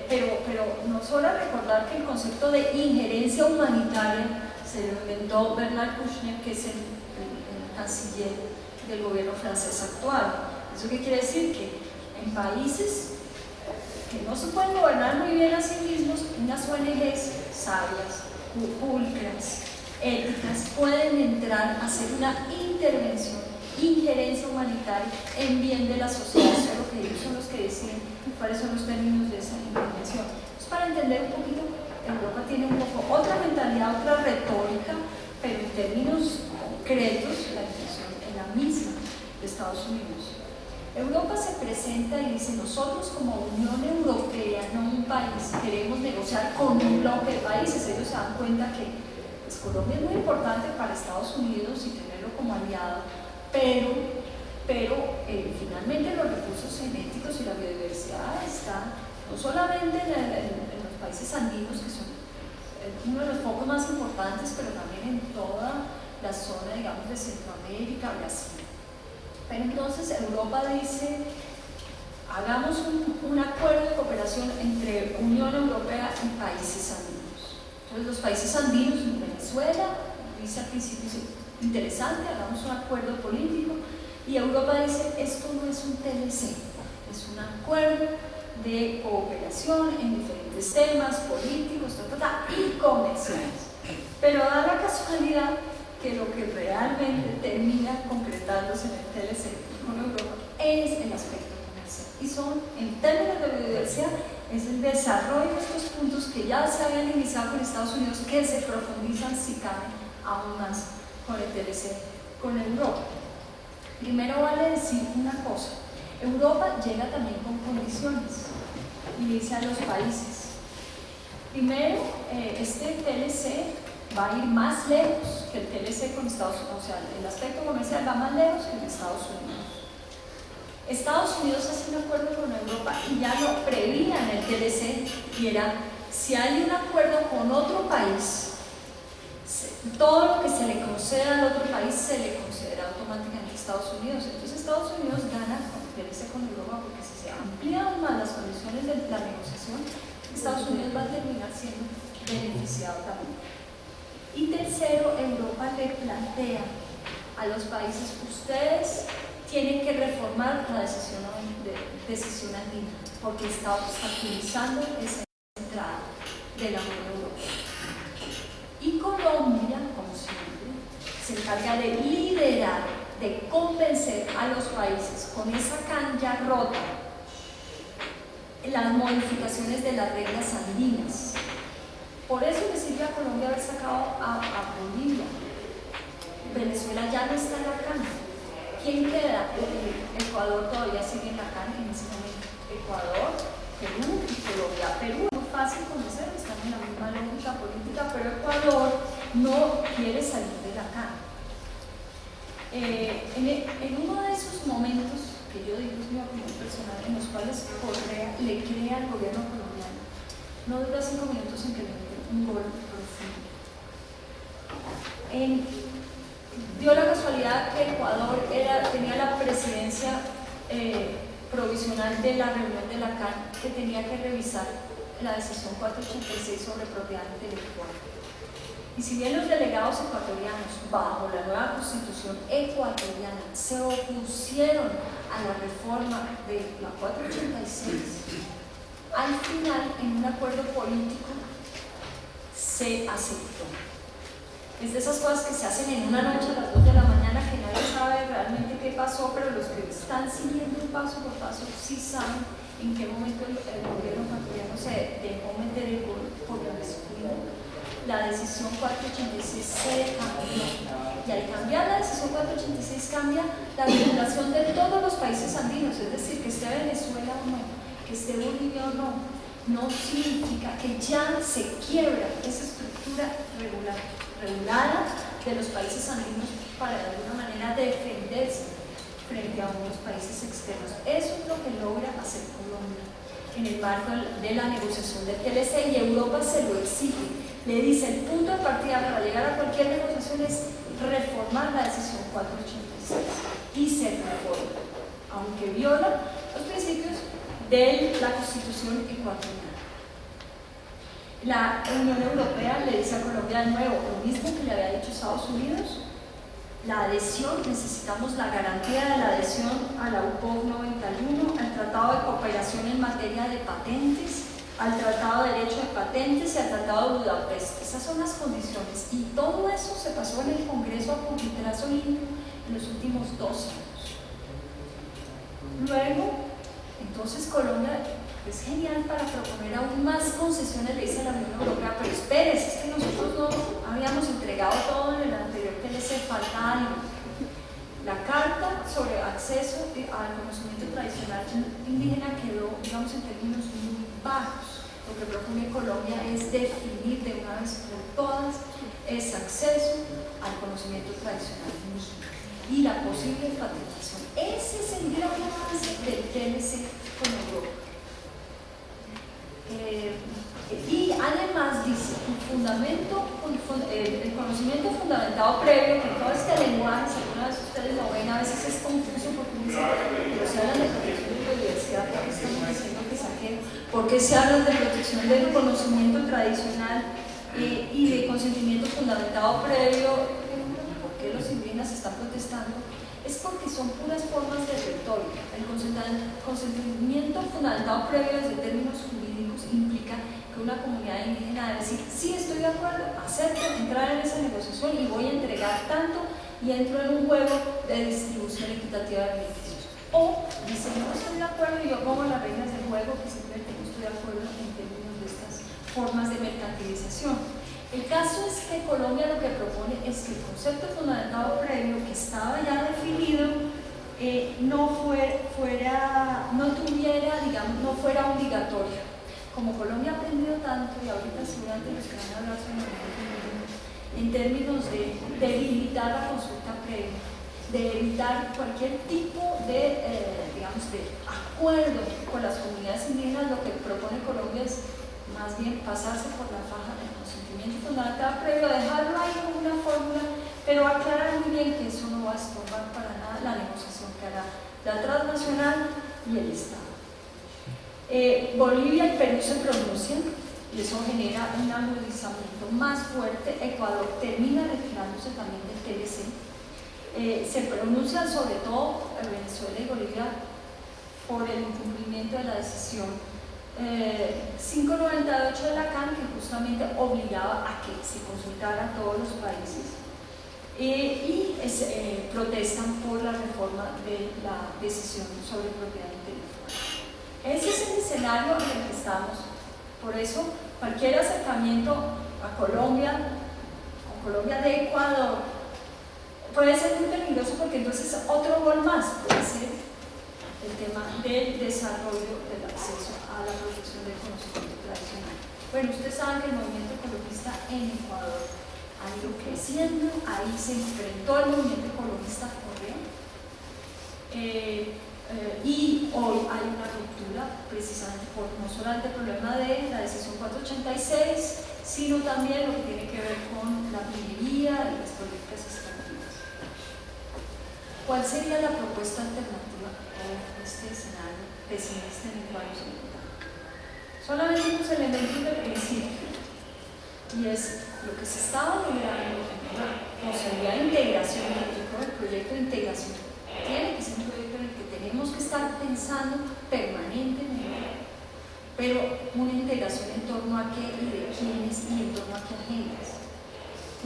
pero no solo recordar que el concepto de injerencia humanitaria se lo inventó Bernard Kouchner, que es el canciller del gobierno francés actual. ¿Eso qué quiere decir? Que en países que no se pueden gobernar muy bien a sí mismos, unas ONGs sabias, pulcras, éticas, pueden entrar a hacer una intervención, injerencia humanitaria en bien de la sociedad. Eso es lo que ellos son los que deciden cuáles son los términos de esa intervención. Entonces, para entender un poquito, Europa tiene un poco otra mentalidad, otra retórica, pero en términos concretos la intención es la misma de Estados Unidos. Europa se presenta y dice: nosotros como Unión Europea, no un país, queremos negociar con un bloque de países. Ellos se dan cuenta que pues, Colombia es muy importante para Estados Unidos y tenerlo como aliado, pero finalmente los recursos genéticos y la biodiversidad están no solamente en los países andinos, que son uno de los focos más importantes, pero también en toda la zona, digamos, de Centroamérica, Brasil. Pero entonces Europa dice: hagamos un acuerdo de cooperación entre Unión Europea y países andinos. Entonces los países andinos, Venezuela, dice al principio, dice: interesante, hagamos un acuerdo político. Y Europa dice: esto no es un TLC, es un acuerdo de cooperación en diferentes temas políticos, y comerciales. Pero da la casualidad que lo que realmente termina concretándose en el TLC con Europa es el aspecto comercial. Y son, en términos de biodiversidad, es el desarrollo de estos puntos que ya se habían iniciado con Estados Unidos, que se profundizan, si cabe, aún más con el TLC con Europa. Primero vale decir una cosa: Europa llega también con condiciones y dice a los países: primero, este TLC va a ir más lejos que el TLC con Estados Unidos, o sea, el aspecto comercial va más lejos que en Estados Unidos. Estados Unidos hace un acuerdo con Europa y ya lo prevía en el TLC, y era: si hay un acuerdo con otro país, todo lo que se le conceda al otro país se le concederá automáticamente a Estados Unidos. Entonces Estados Unidos gana con el TLC con Europa, porque si se amplían más las condiciones de la negociación, Estados Unidos va a terminar siendo beneficiado también. Y tercero, Europa le plantea a los países: ustedes tienen que reformar la decisión andina, porque está obstaculizando esa entrada de la Unión Europea. Y Colombia, como siempre, se encarga de liderar, de convencer a los países con esa cancha rota las modificaciones de las reglas andinas. Por eso le sirve a Colombia haber sacado a Bolivia. Venezuela ya no está en la CAN. ¿Quién queda? Ecuador todavía sigue en la CAN en ese momento. Ecuador, Perú y Colombia. Perú es muy fácil conocer, están en la misma lógica política, pero Ecuador no quiere salir de la CAN. En uno de esos momentos, que yo digo es mi opinión personal, en los cuales Correa le crea al gobierno colombiano, no dura 5 minutos en que le mete un gol profundo. Dio la casualidad que Ecuador tenía la presidencia provisional de la reunión de la CAN, que tenía que revisar la decisión 486 sobre propiedad intelectual. Y si bien los delegados ecuatorianos, bajo la nueva constitución ecuatoriana, se opusieron a la reforma de la 486, al final, en un acuerdo político, se aceptó. Es de esas cosas que se hacen en una noche a las 2 de la mañana, que nadie sabe realmente qué pasó, pero los que están siguiendo paso por paso sí saben en qué momento el gobierno ecuatoriano se dejó meter el gol por la descuido. La decisión 486 se cambió, y al cambiar la decisión 486 cambia la vinculación de todos los países andinos, es decir, que esté Venezuela o no, que esté Bolivia o no, no significa que ya se quiebra esa estructura regulada de los países andinos para de alguna manera defenderse frente a unos países externos. Eso es lo que logra hacer Colombia en el marco de la negociación del TLC, y Europa se lo exige. Le dice, el punto de partida para llegar a cualquier negociación es reformar la decisión 486, y se reforma, aunque viola los principios de la Constitución ecuatoriana. La Unión Europea le dice a Colombia de nuevo lo mismo que le había dicho Estados Unidos: la adhesión, necesitamos la garantía de la adhesión a la UPOV 91, al Tratado de Cooperación en materia de patentes, al Tratado de Derecho de Patentes y al Tratado de Budapest. Esas son las condiciones, y todo eso se pasó en el Congreso a pupitrazo limpio en los últimos 2 años. Luego, entonces Colombia es genial para proponer aún más concesiones, le dice a la Unión Europea, pero espérese, es que nosotros no habíamos entregado todo en el anterior TLC, falta algo. La Carta sobre acceso al conocimiento tradicional indígena quedó, digamos, en términos muy bajos. Lo que propone Colombia es definir de una vez por todas ese acceso al conocimiento tradicional indígena y la posible patentación. Ese es el gran avance del TLC con Europa. Y además dice el conocimiento fundamentado previo, que todo este lenguaje, si alguna vez ustedes lo ven, a veces es confuso porque dice, pero se hablan de protección de biodiversidad, ¿por qué estamos diciendo que saqueo? ¿Por qué se habla de protección del conocimiento tradicional y de consentimiento fundamentado previo? ¿Por qué los indígenas están protestando? Es porque son puras formas de retórica. El consentimiento fundamentado previo desde términos jurídicos implica que una comunidad indígena debe decir, sí, estoy de acuerdo, acepto entrar en esa negociación y voy a entregar tanto, y entro en un juego de distribución equitativa de beneficios. O dice, no estoy de acuerdo y yo pongo las reglas del juego, que simplemente no estoy de acuerdo en términos de estas formas de mercantilización. El caso es que Colombia lo que propone es que el concepto fundamentado previo, que estaba ya definido, no fuera obligatorio. Como Colombia ha aprendido tanto, y ahorita seguramente los que van a hablar sobre en términos de debilitar la consulta previa, de evitar cualquier tipo de, de acuerdo con las comunidades indígenas, lo que propone Colombia es más bien pasarse por la faja del consentimiento fundamental previo, dejarlo ahí como una fórmula, pero aclarar muy bien que eso no va a estorbar para nada la negociación que hará la transnacional y el Estado. Bolivia y Perú se pronuncian, y eso genera un agudizamiento más fuerte. Ecuador termina retirándose también del TLC. Se pronuncian sobre todo Venezuela y Bolivia por el incumplimiento de la decisión 598 de la CAN, que justamente obligaba a que se consultara a todos los países, protestan por la reforma de la decisión sobre propiedad intelectual. Ese es el escenario en el que estamos Por eso, cualquier acercamiento a Colombia, de Ecuador, puede ser muy peligroso porque entonces otro gol más puede ser el tema del desarrollo del acceso a la producción del conocimiento tradicional. Bueno, ustedes saben que el movimiento ecologista en Ecuador ha ido creciendo, ahí se enfrentó el movimiento ecologista Correa, y hoy hay una ruptura precisamente por no solamente el problema de la decisión 486, sino también lo que tiene que ver con la minería y las políticas extractivas. ¿Cuál sería la propuesta alternativa a este escenario pesimista en el cual nos encontramos? Solamente unos elementos del principio, y es lo que se estaba logrando en una posibilidad de integración, el proyecto de integración tiene que ser un proyecto en el que tenemos que estar pensando permanentemente, pero una integración en torno a qué y de quiénes y en torno a qué agendas.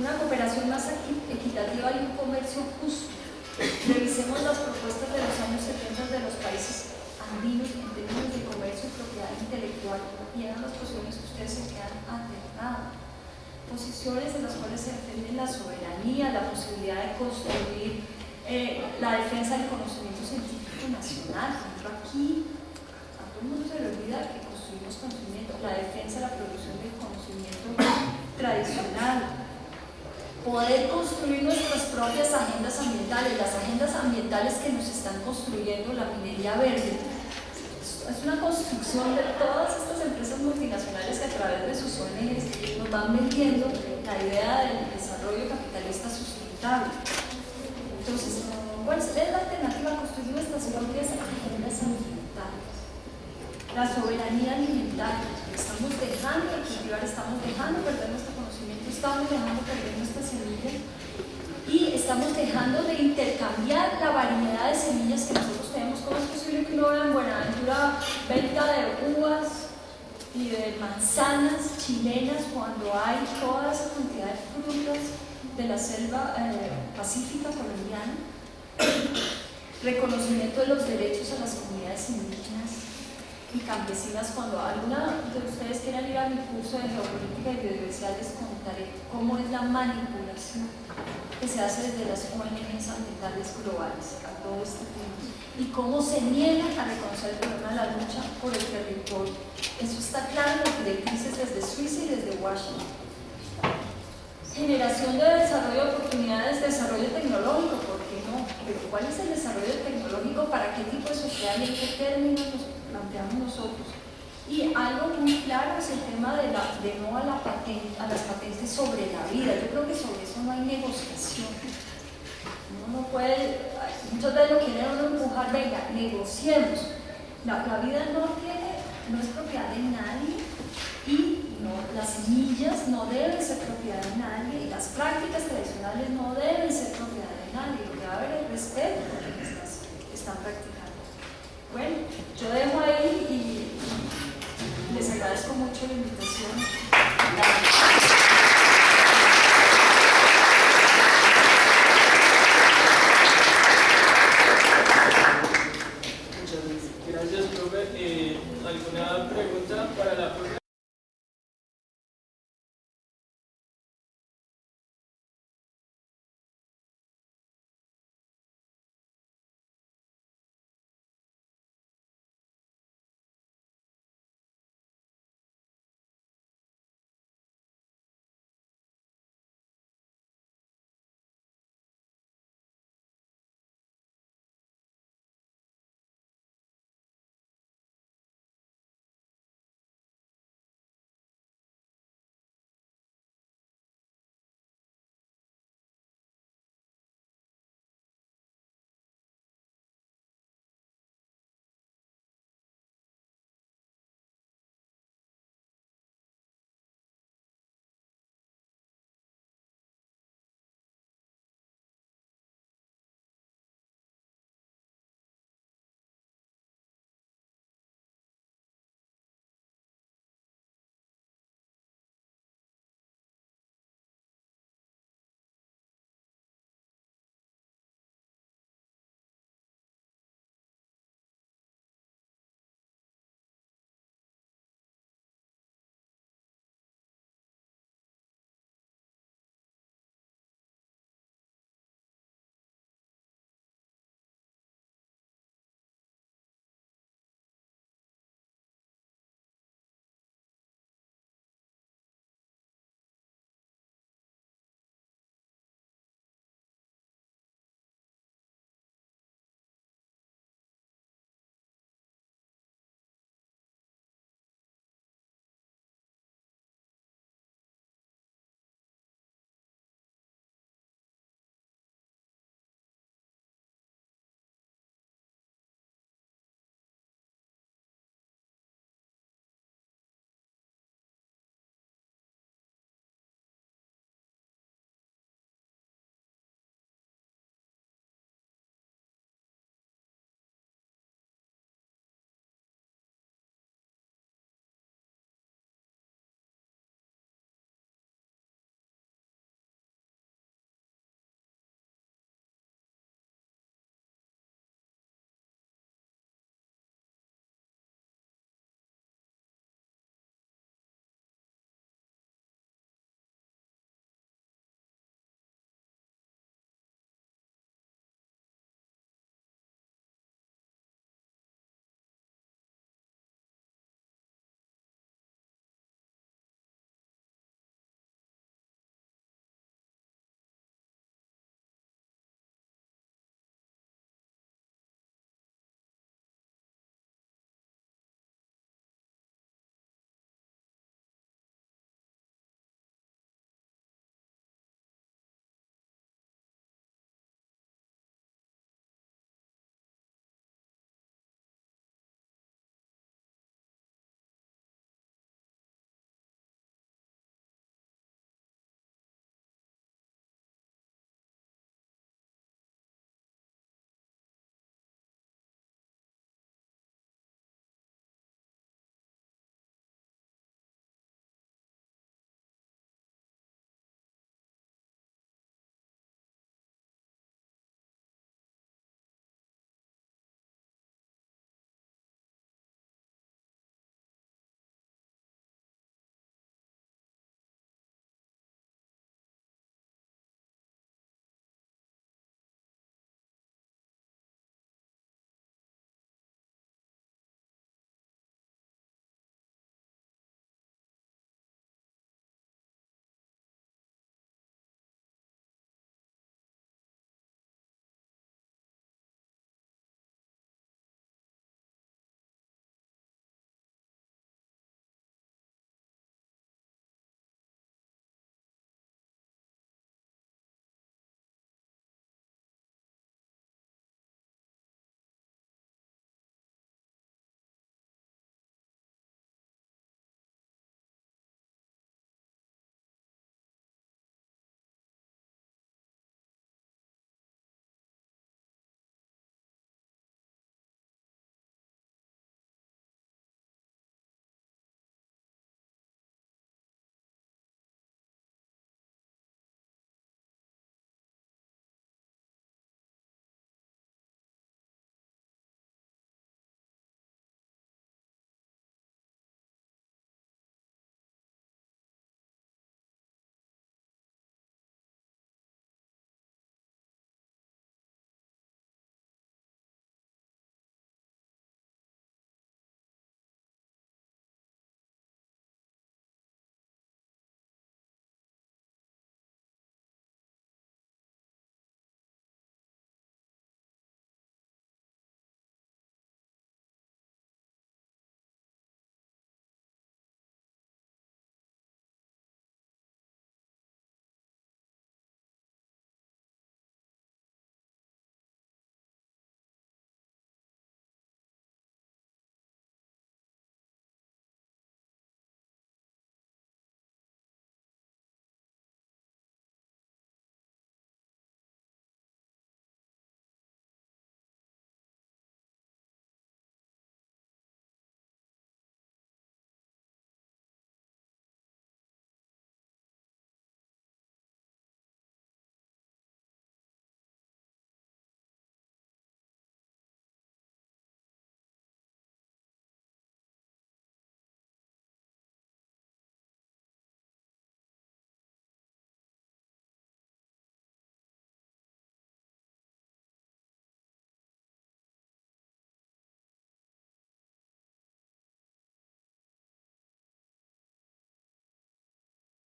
Una cooperación más equitativa y un comercio justo. Revisemos las propuestas de los años 70 de los países andinos en términos de comercio y propiedad intelectual, y eran las posiciones que ustedes se quedan aterrados. Posiciones en las cuales se defiende la soberanía, la posibilidad de construir la defensa del conocimiento científico nacional. Por ejemplo, aquí a todo el mundo se le olvida que construimos conocimiento, la defensa de la producción del conocimiento tradicional, poder construir nuestras propias agendas ambientales, las agendas ambientales que nos están construyendo la minería verde. Es una construcción de todas estas empresas multinacionales que a través de sus ONGs nos van vendiendo la idea del desarrollo capitalista sustentable. Entonces, ¿cuál es la alternativa? Construir nuestras propias agendas ambientales. La soberanía alimentaria. Estamos dejando de cultivar, estamos dejando perder nuestro conocimiento, estamos dejando perder nuestras semillas y estamos dejando de intercambiar la variedad de semillas que nosotros tenemos. ¿Cómo es posible que uno vea en Buenaventura venta de uvas y de manzanas chilenas cuando hay toda esa cantidad de frutas de la selva pacífica colombiana? Reconocimiento de los derechos a las comunidades indígenas y campesinas. Cuando alguna de ustedes quieran ir a mi curso de geopolítica y biodiversidad, les contaré cómo es la manipulación que se hace desde las ONGs ambientales globales a todo este tema y cómo se niegan a reconocer el problema de la lucha por el territorio. Eso está claro en las directrices desde Suiza y desde Washington. Generación de desarrollo de oportunidades de desarrollo tecnológico, ¿por qué no? Pero ¿cuál es el desarrollo tecnológico? ¿Para qué tipo de sociedad y en qué términos nos planteamos nosotros? Y algo muy claro es el tema de no a las patentes sobre la vida. Yo creo que sobre eso no hay negociación. Uno no puede, muchas veces lo quieren uno empujar, venga, negociemos. La vida no es propiedad de nadie y las semillas no deben ser propiedad de nadie y las prácticas tradicionales no deben ser propiedad de nadie. Lo que va a haber es respeto por lo que están practicando. Bueno, yo dejo ahí y les agradezco mucho la invitación.